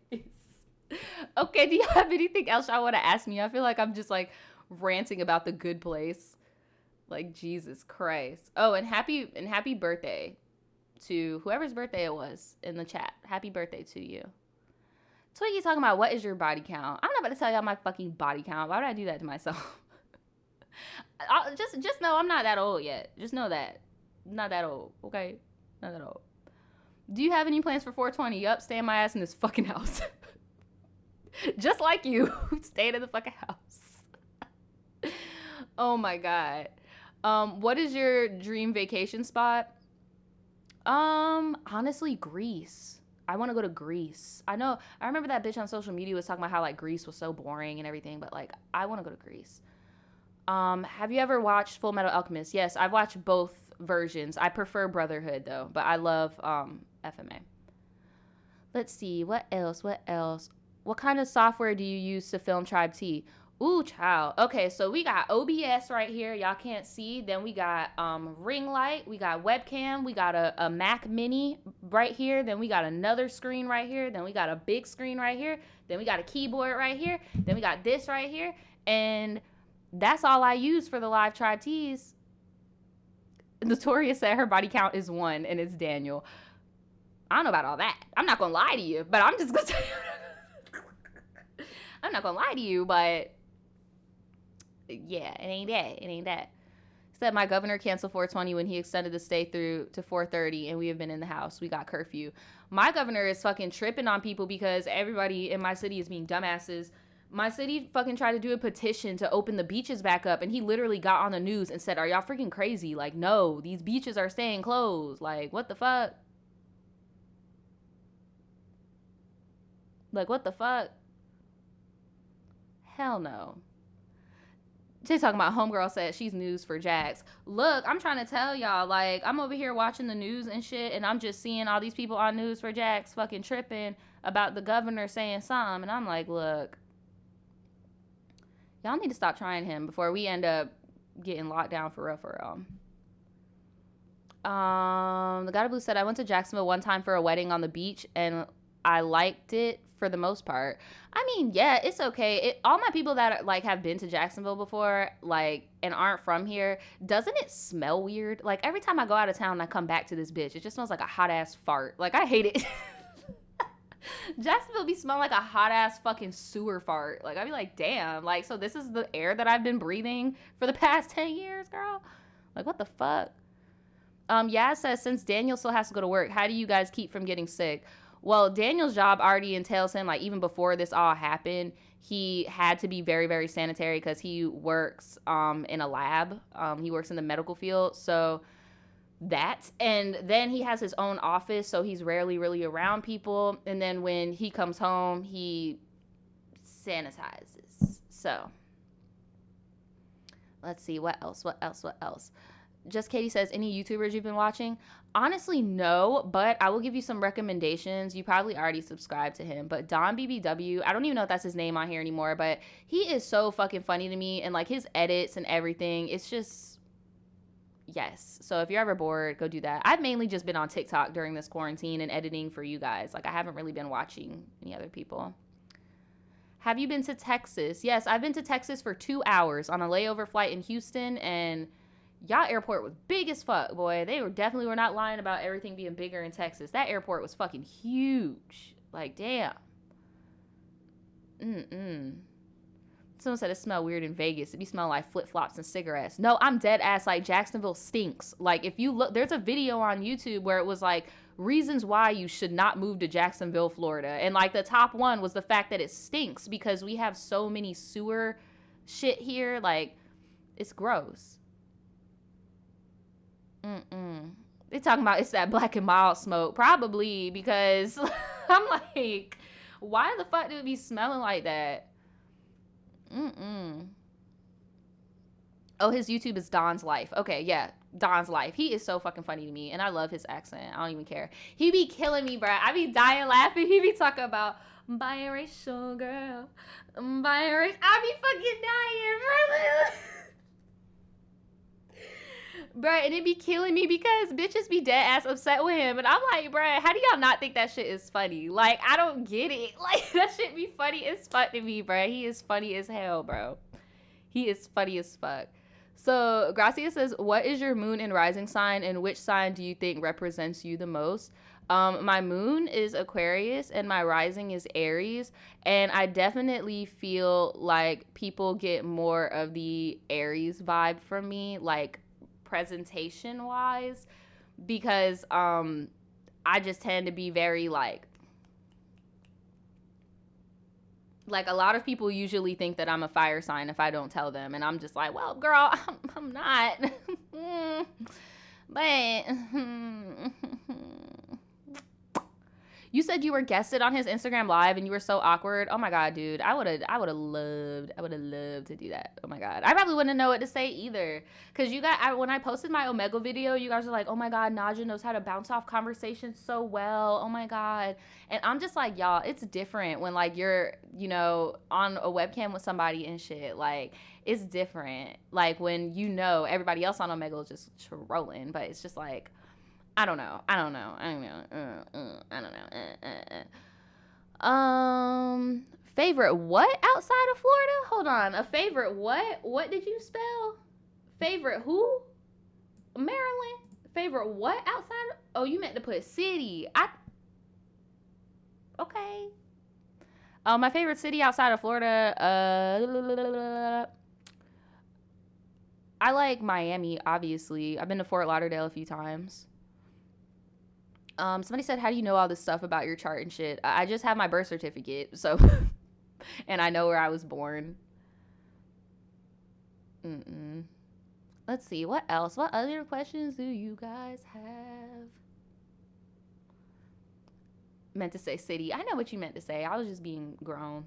Okay, do you have anything else y'all want to ask me? I feel like I'm just, like, ranting about The Good Place. Like, Jesus Christ. Oh, and happy birthday to whoever's birthday it was in the chat. Happy birthday to you. Twiggy talking about, what is your body count? I'm not about to tell y'all my fucking body count. Why would I do that to myself? Just know I'm not that old yet. Just know that. Not that old, okay? Not that old. Do you have any plans for 420? Yup, staying my ass in this fucking house. Just like you. Staying in the fucking house. Oh my God. What is your dream vacation spot? Honestly, Greece. I want to go to Greece. I know. I remember that bitch on social media was talking about how like Greece was so boring and everything, but like I want to go to Greece. Have you ever watched Full Metal Alchemist? Yes, I've watched both versions. I prefer Brotherhood though, but I love FMA. Let's see, what else? What else? What kind of software do you use to film Tribe T? Ooh, child. Okay, so we got OBS right here. Y'all can't see. Then we got ring light. We got webcam. We got a Mac Mini right here. Then we got another screen right here. Then we got a big screen right here. Then we got a keyboard right here. Then we got this right here. And that's all I use for the live Tribe Tees. Notoria said her body count is 1, and it's Daniel. I don't know about all that. I'm not gonna lie to you, but I'm just gonna tell you. I'm not gonna lie to you, but yeah, it ain't that. It ain't that. Said my governor canceled 420 when he extended the stay through to 4:30, and we have been in the house. We got curfew. My governor is fucking tripping on people because everybody in my city is being dumbasses. My city fucking tried to do a petition to open the beaches back up, and he literally got on the news and said, "Are y'all freaking crazy? Like, no, these beaches are staying closed. Like, what the fuck? Like, what the fuck? Hell no." She's talking about homegirl said she's news for Jax. Look, I'm trying to tell y'all, like, I'm over here watching the news and shit, and I'm just seeing all these people on news for Jax fucking tripping about the governor saying something, and I'm like, look, y'all need to stop trying him before we end up getting locked down for real, for real. The God of Blue said, I went to Jacksonville one time for a wedding on the beach, and I liked it for the most part. I mean, yeah, it's okay. All my people that like have been to Jacksonville before, like, and aren't from here, doesn't it smell weird? Like, every time I go out of town and I come back to this bitch, it just smells like a hot ass fart. Like, I hate it. Jacksonville be smelling like a hot ass fucking sewer fart. Like, I'd be like, damn. Like, so this is the air that I've been breathing for the past 10 years, girl? Like, what the fuck? Yaz says, since Daniel still has to go to work, how do you guys keep from getting sick? Well, Daniel's job already entails him, like, even before this all happened, he had to be very, very sanitary because he works in a lab. He works in the medical field. So that, and then he has his own office, so he's rarely really around people. And then when he comes home, he sanitizes. So let's see, what else? Just Katie says, any YouTubers you've been watching? Honestly, no, but I will give you some recommendations. You probably already subscribed to him, but Don BBW, I don't even know if that's his name on here anymore, but he is so fucking funny to me, and like his edits and everything, it's just, yes. So if you're ever bored, go do that. I've mainly just been on TikTok during this quarantine and editing for you guys. Like, I haven't really been watching any other people. Have you been to Texas? Yes, I've been to Texas for 2 hours on a layover flight in Houston, and y'all airport was big as fuck, boy. They definitely were not lying about everything being bigger in Texas. That airport was fucking huge. Like, damn. Someone said it smelled weird in Vegas. It be smelling like flip-flops and cigarettes. No, I'm dead ass. Like, Jacksonville stinks. Like, if you look, there's a video on YouTube where it was like reasons why you should not move to Jacksonville, Florida. And like the top one was the fact that it stinks because we have so many sewer shit here. Like, it's gross. They talking about it's that Black and Mild smoke. Probably because I'm like, why the fuck do it be smelling like that? Oh, his YouTube is Don's Life. Okay, yeah, Don's Life. He is so fucking funny to me, and I love his accent. I don't even care. He be killing me, bruh. I be dying laughing. He be talking about biracial girl, biracial. I be fucking dying, brother. Bruh, and it be killing me because bitches be dead ass upset with him. And I'm like, bruh, how do y'all not think that shit is funny? Like, I don't get it. Like, that shit be funny as fuck to me, bruh. He is funny as hell, bro. He is funny as fuck. So, Gracia says, what is your moon and rising sign, and which sign do you think represents you the most? My moon is Aquarius, and my rising is Aries. And I definitely feel like people get more of the Aries vibe from me, like, presentation wise, because I just tend to be very like a lot of people usually think that I'm a fire sign if I don't tell them, and I'm just like, well, girl, I'm not. But you said you were guested on his Instagram live and you were so awkward. Oh my God, dude. I would have loved to do that. Oh my God. I probably wouldn't know what to say either. Cause when I posted my Omega video, you guys were like, oh my God, Nadja knows how to bounce off conversations so well. Oh my God. And I'm just like, y'all, it's different when like you're, you know, on a webcam with somebody and shit. Like, it's different. Like when, you know, everybody else on Omega is just trolling, but it's just like, I don't know. Favorite what outside of Florida? Hold on. A favorite what? What did you spell? Favorite who? Maryland. Favorite what outside of? Oh, you meant to put city. Okay. My favorite city outside of Florida. I like Miami, obviously. I've been to Fort Lauderdale a few times. Somebody said, how do you know all this stuff about your chart and shit? I just have my birth certificate, so, and I know where I was born. Let's see, what else? What other questions do you guys have? Meant to say city. I know what you meant to say. I was just being grown.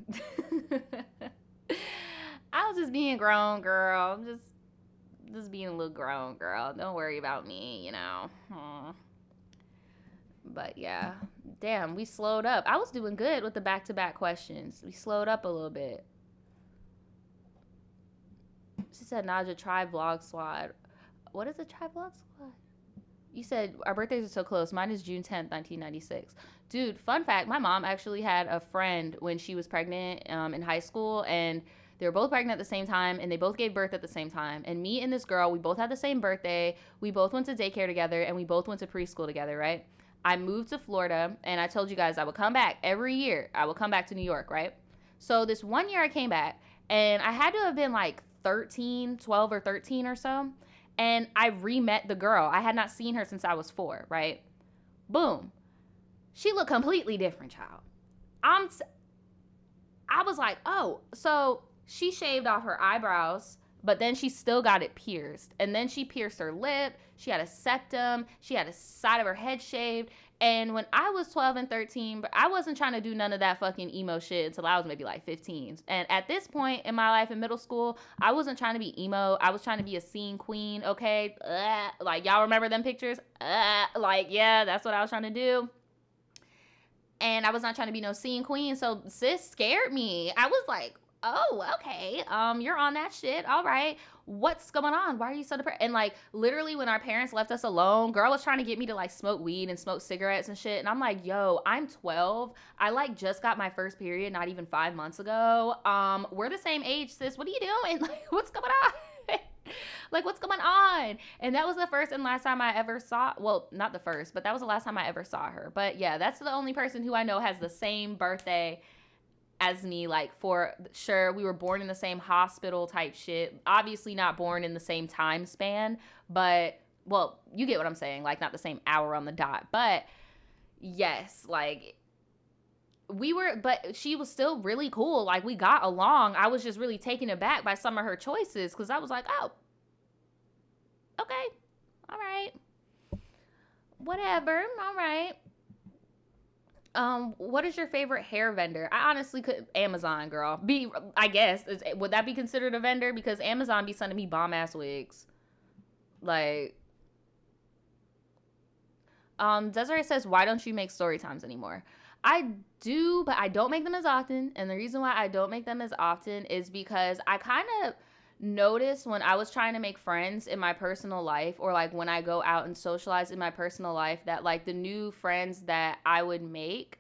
I was just being grown, girl. Just being a little grown, girl. Don't worry about me, you know. But yeah, damn, we slowed up. I was doing good with the back-to-back questions. We slowed up a little bit. She said, Nadja, try vlog squad. What is a try vlog squad? You said our birthdays are so close. Mine is June 10th, 1996. Dude, fun fact, my mom actually had a friend when she was pregnant in high school, and they were both pregnant at the same time, and they both gave birth at the same time. And me and this girl, we both had the same birthday. We both went to daycare together, and we both went to preschool together, right? I moved to Florida, and I told you guys I would come back every year. I would come back to New York, right? So this one year I came back, and I had to have been like 12 or 13 or so. And I re-met the girl. I had not seen her since I was 4, right? Boom. She looked completely different, child. I was like, oh, so she shaved off her eyebrows, but then she still got it pierced. And then she pierced her lip. She had a septum. She had a side of her head shaved. And when I was 12 and 13, but I wasn't trying to do none of that fucking emo shit until I was maybe like 15. And at this point in my life in middle school, I wasn't trying to be emo. I was trying to be a scene queen, okay? Like, y'all remember them pictures? Like, yeah, that's what I was trying to do. And I was not trying to be no scene queen. So sis scared me. I was like, oh, okay. You're on that shit. All right. What's going on? Why are you so depressed? And like literally when our parents left us alone, girl was trying to get me to like smoke weed and smoke cigarettes and shit. And I'm like, yo, I'm 12. I like just got my first period not even 5 months ago. We're the same age, sis. What are you doing? Like, what's going on? Like, what's going on? And that was the first and last time I ever saw, well, not the first, but that was the last time I ever saw her. But yeah, that's the only person who I know has the same birthday as me, like, for sure. We were born in the same hospital type shit. Obviously not born in the same time span, but, well, you get what I'm saying. Like, not the same hour on the dot. But, yes, like, but she was still really cool. Like, we got along. I was just really taken aback by some of her choices because I was like, oh, okay, all right, whatever, all right. What is your favorite hair vendor? I honestly could Amazon, girl. I guess would that be considered a vendor? Because Amazon be sending me bomb ass wigs. Like, Desiree says, why don't you make story times anymore? I do, but I don't make them as often. And the reason why I don't make them as often is because I kind of noticed when I was trying to make friends in my personal life, or like when I go out and socialize in my personal life, that like the new friends that I would make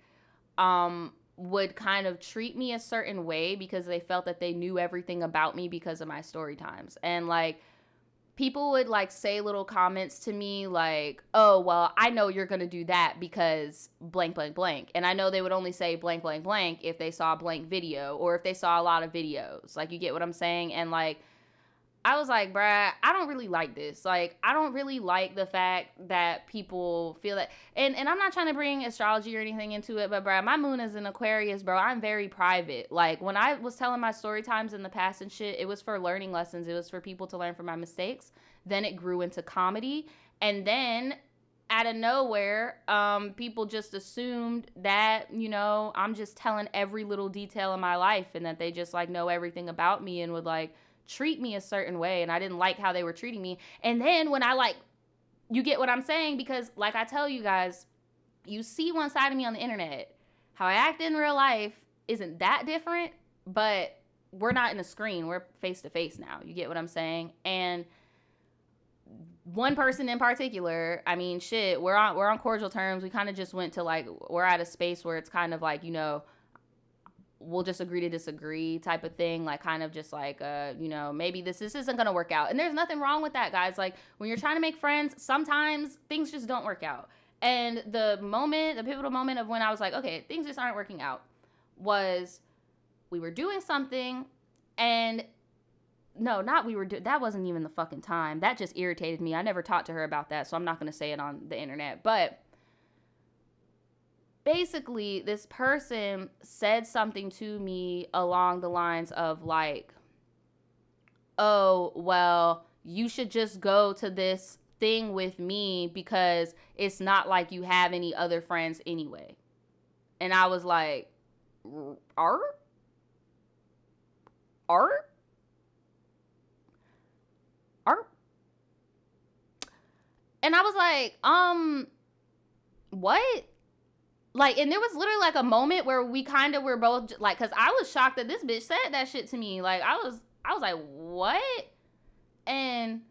would kind of treat me a certain way because they felt that they knew everything about me because of my story times. And like people would like say little comments to me like, oh, well, I know you're going to do that because blank, blank, blank. And I know they would only say blank, blank, blank if they saw a blank video or if they saw a lot of videos. Like, you get what I'm saying? And like, I was like, bruh, I don't really like this. Like, I don't really like the fact that people feel that. And I'm not trying to bring astrology or anything into it, but bruh, my moon is in Aquarius, bro. I'm very private. Like, when I was telling my story times in the past and shit, it was for learning lessons. It was for people to learn from my mistakes. Then it grew into comedy. And then out of nowhere, people just assumed that, you know, I'm just telling every little detail of my life and that they just like know everything about me and would like treat me a certain way. And I didn't like how they were treating me. And then when I like, you get what I'm saying? Because like I tell you guys, you see one side of me on the internet. How I act in real life isn't that different, but we're not in a screen. We're face to face now. You get what I'm saying? And one person in particular, I mean, shit, we're on cordial terms. We kind of just went to like, we're at a space where it's kind of like, you know, we'll just agree to disagree type of thing. Like kind of just like, you know, maybe this isn't going to work out. And there's nothing wrong with that, guys. Like when you're trying to make friends, sometimes things just don't work out. And the pivotal moment of when I was like, okay, things just aren't working out was we were doing something and no, not we were that wasn't even the fucking time. That just irritated me. I never talked to her about that, so I'm not going to say it on the internet. But basically, this person said something to me along the lines of like, oh, well, you should just go to this thing with me because it's not like you have any other friends anyway. And I was like, art? And I was like, what? Like, and there was literally like a moment where we kind of were both like, cause I was shocked that this bitch said that shit to me. Like, I was like, what? And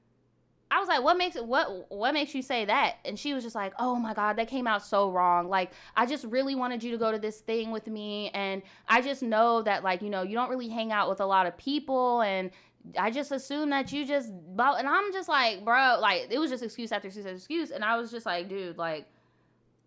I was like, what makes you say that? And she was just like, oh my God, that came out so wrong. Like, I just really wanted you to go to this thing with me. And I just know that, like, you know, you don't really hang out with a lot of people. And I just assume that you just, and I'm just like, bro, like, it was just excuse after excuse after excuse. And I was just like, dude, like,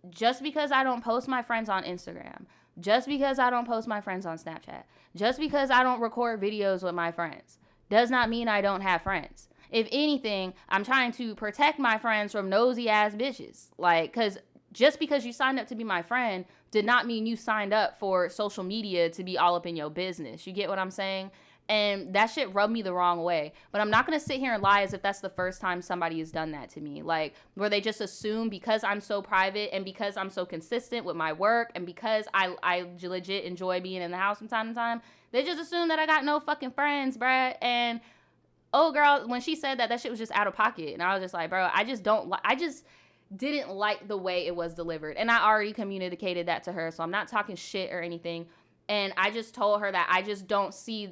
just because I don't post my friends on Instagram, just because I don't post my friends on Snapchat, just because I don't record videos with my friends, does not mean I don't have friends. If anything, I'm trying to protect my friends from nosy ass bitches. Like, cause just because you signed up to be my friend did not mean you signed up for social media to be all up in your business. You get what I'm saying? And that shit rubbed me the wrong way. But I'm not going to sit here and lie as if that's the first time somebody has done that to me. Like, where they just assume because I'm so private and because I'm so consistent with my work and because I legit enjoy being in the house from time to time, they just assume that I got no fucking friends, bruh. And, oh, girl, when she said that shit was just out of pocket. And I was just like, bro, I just didn't like the way it was delivered. And I already communicated that to her, so I'm not talking shit or anything. And I just told her that I just don't see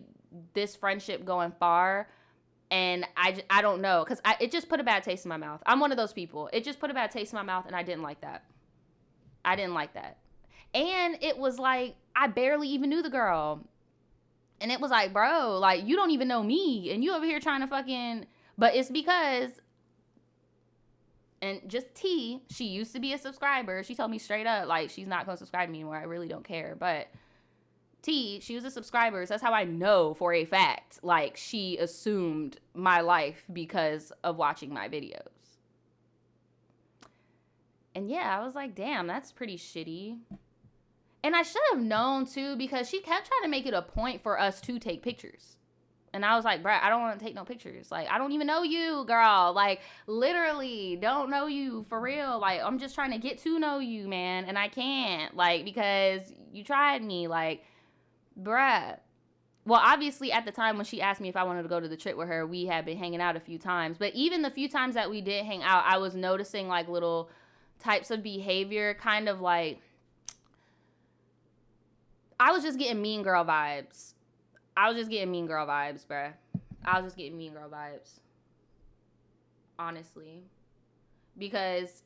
this friendship going far, and I don't know, because it just put a bad taste in my mouth. I'm one of those people. It just put a bad taste in my mouth, and I didn't like that. And it was like, I barely even knew the girl. And it was like, bro, like, you don't even know me, and you over here trying to fucking, but it's because, and just T, she used to be a subscriber. She told me straight up, like, she's not going to subscribe to me anymore. I really don't care, but T, she was a subscriber. So that's how I know for a fact, like, she assumed my life because of watching my videos. And yeah, I was like, damn, that's pretty shitty. And I should have known too, because she kept trying to make it a point for us to take pictures. And I was like, bruh, I don't want to take no pictures. Like, I don't even know you, girl. Like, literally don't know you for real. Like, I'm just trying to get to know you, man. And I can't, like, because you tried me. Like, bruh. Well, obviously, at the time when she asked me if I wanted to go to the trip with her, we had been hanging out a few times. But even the few times that we did hang out, I was noticing, like, little types of behavior, kind of like, I was just getting mean girl vibes. Bruh. I was just getting mean girl vibes. Honestly. Because,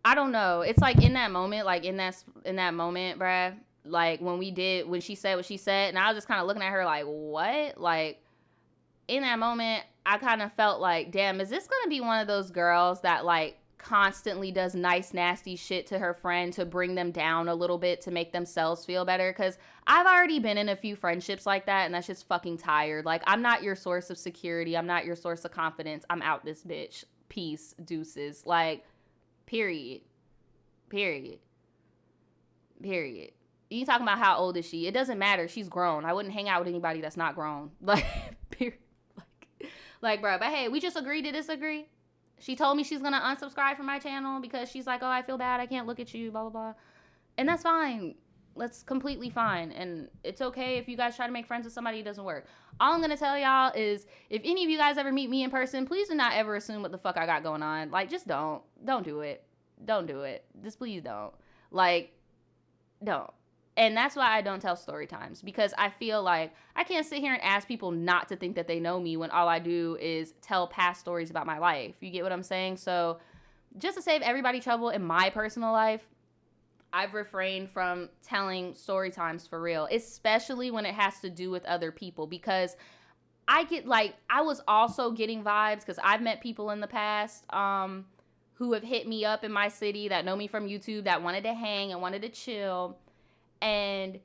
I don't know. It's like in that moment, bruh, like when she said what she said, and I was just kind of looking at her like, what? Like, in that moment, I kind of felt like, damn, is this going to be one of those girls that, like, constantly does nice, nasty shit to her friend to bring them down a little bit to make themselves feel better? Because I've already been in a few friendships like that, and that's just fucking tired. Like, I'm not your source of security. I'm not your source of confidence. I'm out this bitch. Peace, deuces. Like, period. You talking about how old is she? It doesn't matter. She's grown. I wouldn't hang out with anybody that's not grown. Like, period. Like, bro, but hey, we just agree to disagree. She told me she's going to unsubscribe from my channel because she's like, oh, I feel bad. I can't look at you, blah, blah, blah. And that's fine. That's completely fine. And it's okay if you guys try to make friends with somebody, it doesn't work. All I'm going to tell y'all is if any of you guys ever meet me in person, please do not ever assume what the fuck I got going on. Like, just don't. Don't do it. Don't do it. Just please don't. Like, don't. And that's why I don't tell story times, because I feel like I can't sit here and ask people not to think that they know me when all I do is tell past stories about my life. You get what I'm saying? So just to save everybody trouble in my personal life, I've refrained from telling story times for real, especially when it has to do with other people, because I get like, I was also getting vibes because I've met people in the past who have hit me up in my city that know me from YouTube that wanted to hang and wanted to chill. And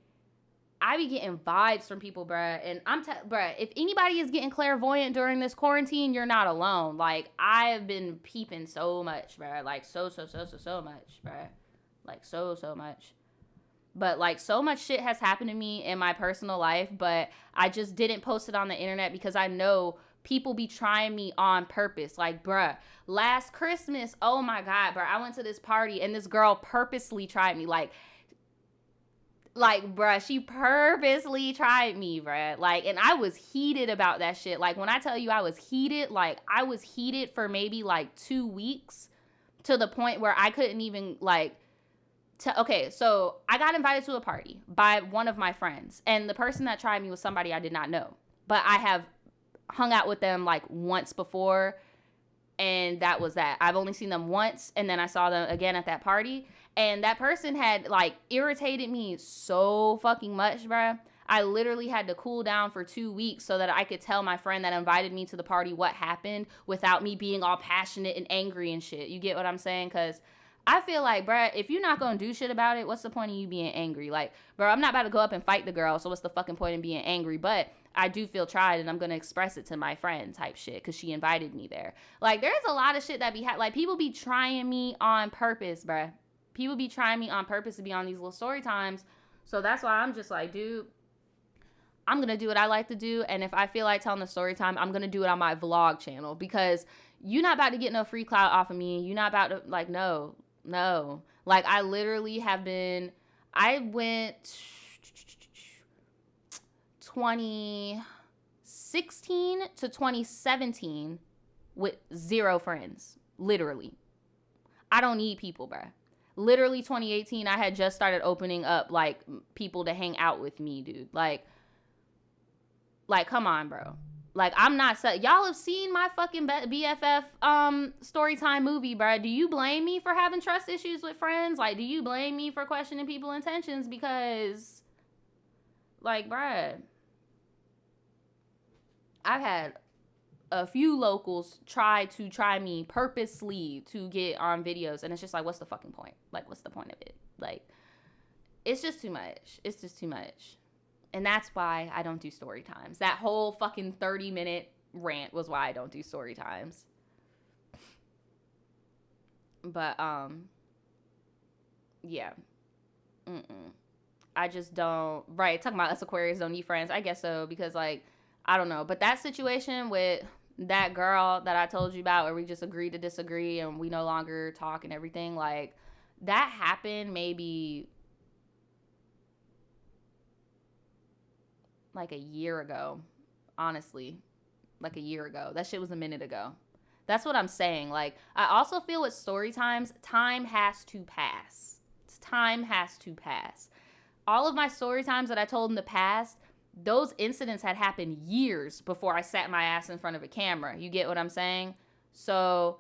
I be getting vibes from people, bruh. And bruh, if anybody is getting clairvoyant during this quarantine, you're not alone. Like, I've been peeping so much, bruh. Like, so much, bruh. Like, so much. But, like, so much shit has happened to me in my personal life, but I just didn't post it on the internet because I know people be trying me on purpose. Like, bruh, last Christmas, oh my God, bruh, I went to this party and this girl purposely tried me. Like, bruh, she purposely tried me, bruh. Like, and I was heated about that shit. Like, when I tell you I was heated, like, I was heated for maybe, like, 2 weeks to the point where I couldn't even, like, okay, so I got invited to a party by one of my friends. And the person that tried me was somebody I did not know. But I have hung out with them, like, once before, and that was that. I've only seen them once, and then I saw them again at that party. And that person had, like, irritated me so fucking much, bruh. I literally had to cool down for 2 weeks so that I could tell my friend that invited me to the party what happened without me being all passionate and angry and shit. You get what I'm saying? Because I feel like, bruh, if you're not going to do shit about it, what's the point of you being angry? Like, bro, I'm not about to go up and fight the girl, so what's the fucking point in being angry? But I do feel tried, and I'm going to express it to my friend type shit because she invited me there. Like, there's a lot of shit that be, like, people be trying me on purpose, bruh. People be trying me on purpose to be on these little story times. So that's why I'm just like, dude, I'm going to do what I like to do. And if I feel like telling a story time, I'm going to do it on my vlog channel, because you're not about to get no free clout off of me. You're not about to, like, no. Like, I literally have been, I went 2016 to 2017 with 0 friends. Literally. I don't need people, bruh. Literally 2018, I had just started opening up, like, people to hang out with me, dude. Like, come on, bro. Like, I'm not, y'all have seen my fucking BFF Storytime movie, bro. Do you blame me for having trust issues with friends? Like, do you blame me for questioning people's intentions? Because, like, bruh, I've had a few locals try me purposely to get on videos, and it's just like, what's the fucking point? Like, what's the point of it? Like, it's just too much. It's just too much. And that's why I don't do story times. That whole fucking 30-minute rant was why I don't do story times. But, yeah. I just don't, right, talking about us Aquarius don't need friends. I guess so, because, like, I don't know. But that situation with that girl that I told you about where we just agreed to disagree and we no longer talk and everything, like, that happened maybe like a year ago. Honestly, like a year ago. That shit was a minute ago. That's what I'm saying. Like, I also feel with story times, time has to pass. Time has to pass. All of my story times that I told in the past, those incidents had happened years before I sat my ass in front of a camera. You get what I'm saying? So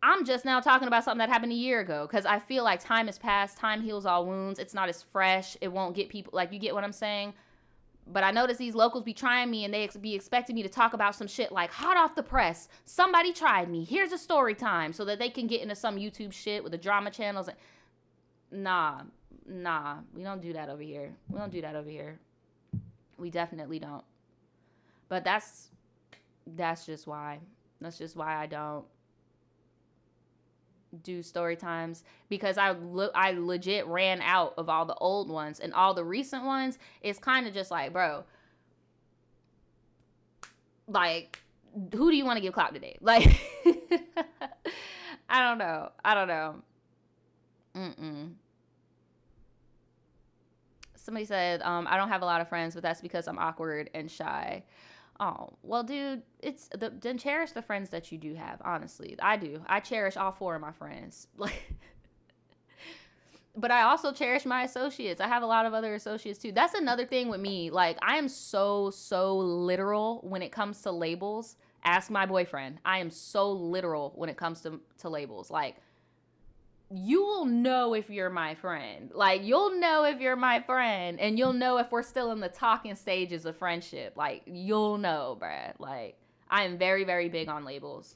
I'm just now talking about something that happened a year ago because I feel like time has passed. Time heals all wounds. It's not as fresh. It won't get people, like, you get what I'm saying? But I notice these locals be trying me and they be expecting me to talk about some shit like hot off the press. Somebody tried me. Here's a story time, so that they can get into some YouTube shit with the drama channels. Nah. We don't do that over here. We definitely don't. But that's just why. That's just why I don't do story times, because I legit ran out of all the old ones, and all the recent ones, it's kind of just like, bro, like, who do you want to give clout today? Like, I don't know. Somebody said, I don't have a lot of friends, but that's because I'm awkward and shy. Oh, well, dude, then cherish the friends that you do have, honestly. I do. I cherish all 4 of my friends. Like, but I also cherish my associates. I have a lot of other associates, too. That's another thing with me. Like, I am so literal when it comes to labels. Ask my boyfriend. I am so literal when it comes to labels. Like, you will know if you're my friend. Like, you'll know if you're my friend, and you'll know if we're still in the talking stages of friendship. Like, you'll know, bruh. Like, I am very, very big on labels.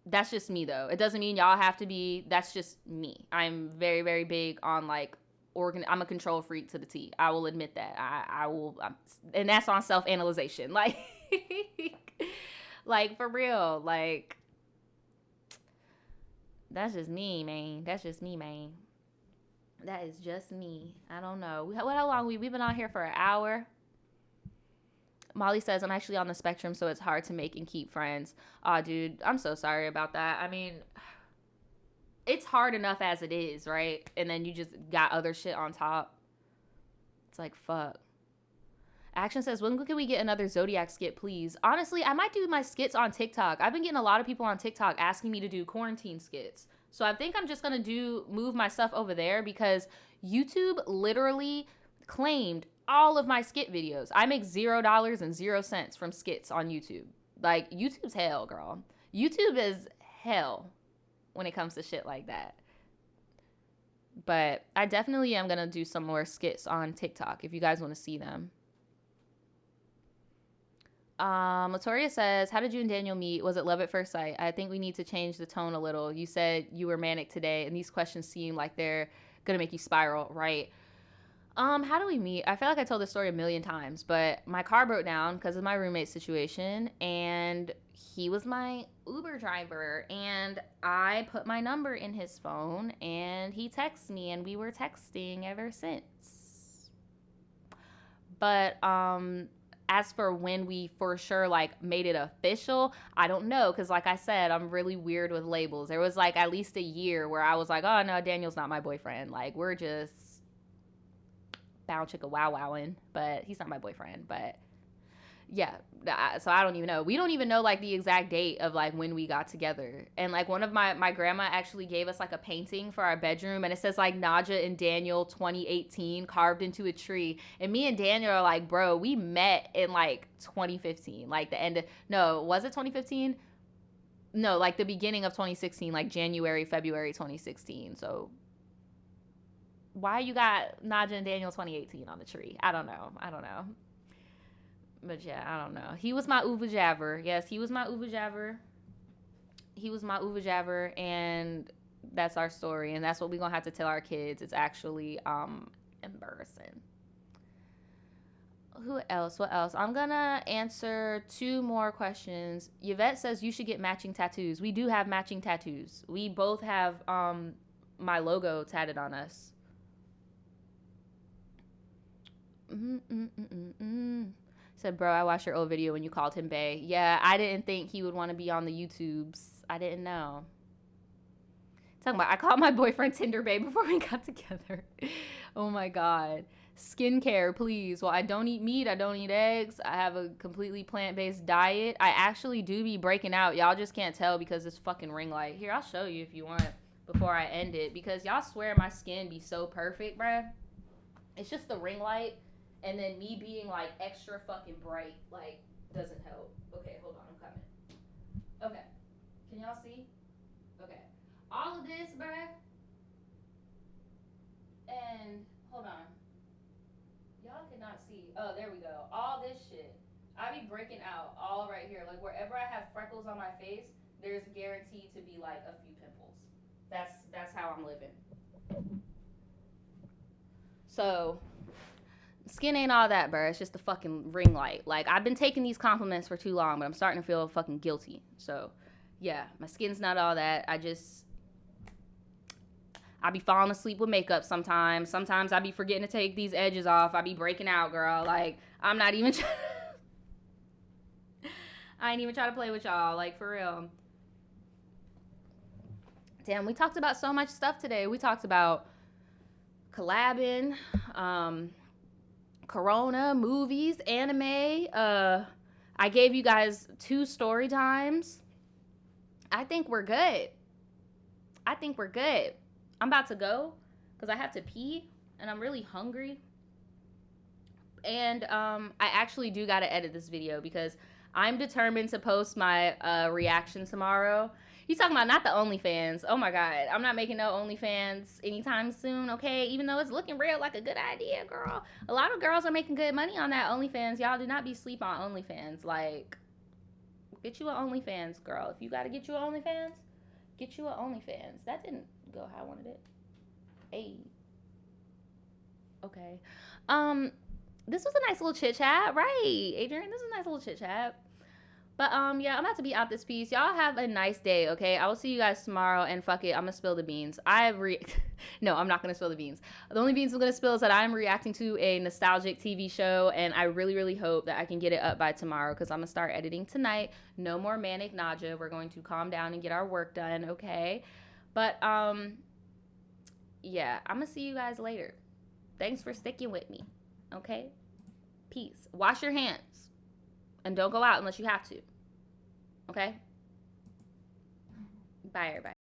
That's just me, though. It doesn't mean y'all have to be. That's just me. I'm very, very big on, like, I'm a control freak to the T. I will admit that. I will, and that's on self-analyzation. Like, like, for real. Like, that's just me, man. That is just me. I don't know. How long we've been on here for an hour? Molly says, I'm actually on the spectrum, so it's hard to make and keep friends. Aw, dude, I'm so sorry about that. I mean, it's hard enough as it is, right? And then you just got other shit on top. It's like, fuck. Action says, when can we get another Zodiac skit, please? Honestly, I might do my skits on TikTok. I've been getting a lot of people on TikTok asking me to do quarantine skits. So I think I'm just going to move my stuff over there because YouTube literally claimed all of my skit videos. I make $0 from skits on YouTube. Like, YouTube's hell, girl. YouTube is hell when it comes to shit like that. But I definitely am going to do some more skits on TikTok if you guys want to see them. Latoria says, how did you and Daniel meet? Was it love at first sight? I think we need to change the tone a little. You said you were manic today, and these questions seem like they're gonna make you spiral, right? How do we meet? I feel like I told this story a million times, but my car broke down because of my roommate situation, and he was my Uber driver, and I put my number in his phone, and he texted me, and we were texting ever since. But, as for when we for sure, like, made it official, I don't know, because, like I said, I'm really weird with labels. There was, like, at least a year where I was like, oh, no, Daniel's not my boyfriend. Like, we're just bow chicka wow wowing, but he's not my boyfriend. But, yeah, so I don't even know. We don't even know, like, the exact date of, like, when we got together. And, like, one of my grandma actually gave us, like, a painting for our bedroom, and it says, like, Nadja and Daniel 2018 carved into a tree. And me and Daniel are like, bro, we met in, like, 2015, like, the end of, no, was it 2015? No, like, the beginning of 2016, like, January, February 2016. So why you got Nadja and Daniel 2018 on the tree? I don't know. But yeah, I don't know. He was my Uva Jabber. Yes, he was my Uva Jabber. And that's our story. And that's what we're going to have to tell our kids. It's actually embarrassing. What else? I'm going to answer 2 more questions. Yvette says you should get matching tattoos. We do have matching tattoos. We both have my logo tatted on us. Said, bro, I watched your old video when you called him bae. Yeah, I didn't think he would want to be on the YouTubes. I didn't know. Talking about, I called my boyfriend Tinder bae before we got together. Oh my God. Skincare, please. Well, I don't eat meat. I don't eat eggs. I have a completely plant-based diet. I actually do be breaking out. Y'all just can't tell because this fucking ring light. Here, I'll show you if you want before I end it. Because y'all swear my skin be so perfect, bruh. It's just the ring light. And then me being, like, extra fucking bright, like, doesn't help. Okay, hold on, I'm coming. Okay. Can y'all see? Okay. All of this, bruh. And, hold on. Y'all cannot see. Oh, there we go. All this shit. I be breaking out all right here. Like, wherever I have freckles on my face, there's guaranteed to be, like, a few pimples. That's how I'm living. So, skin ain't all that, bro. It's just the fucking ring light. Like, I've been taking these compliments for too long, but I'm starting to feel fucking guilty. So, yeah, my skin's not all that. I be falling asleep with makeup sometimes. Sometimes I be forgetting to take these edges off. I be breaking out, girl. Like, I'm not even I ain't even trying to play with y'all, like, for real. Damn, we talked about so much stuff today. We talked about collabing, Corona, movies, anime. I gave you guys 2 story times. I think we're good. I think we're good. I'm about to go because I have to pee and I'm really hungry. And I actually do got to edit this video because I'm determined to post my reaction tomorrow. You talking about not the OnlyFans. Oh my God. I'm not making no OnlyFans anytime soon, okay? Even though it's looking real like a good idea, girl. A lot of girls are making good money on that OnlyFans. Y'all do not be sleep on OnlyFans. Like, get you an OnlyFans, girl. If you got to get you an OnlyFans, get you an OnlyFans. That didn't go how I wanted it. Hey. Okay. This was a nice little chit chat, right, Adrian? This was a nice little chit chat. But yeah, I'm about to be out this piece. Y'all have a nice day, okay? I will see you guys tomorrow. And fuck it, I'm gonna spill the beans. No, I'm not gonna spill the beans. The only beans I'm gonna spill is that I'm reacting to a nostalgic TV show, and I really, really hope that I can get it up by tomorrow because I'm gonna start editing tonight. No more manic nausea. We're going to calm down and get our work done, okay? But yeah, I'm gonna see you guys later. Thanks for sticking with me, okay? Peace. Wash your hands. And don't go out unless you have to. Okay? Bye, everybody.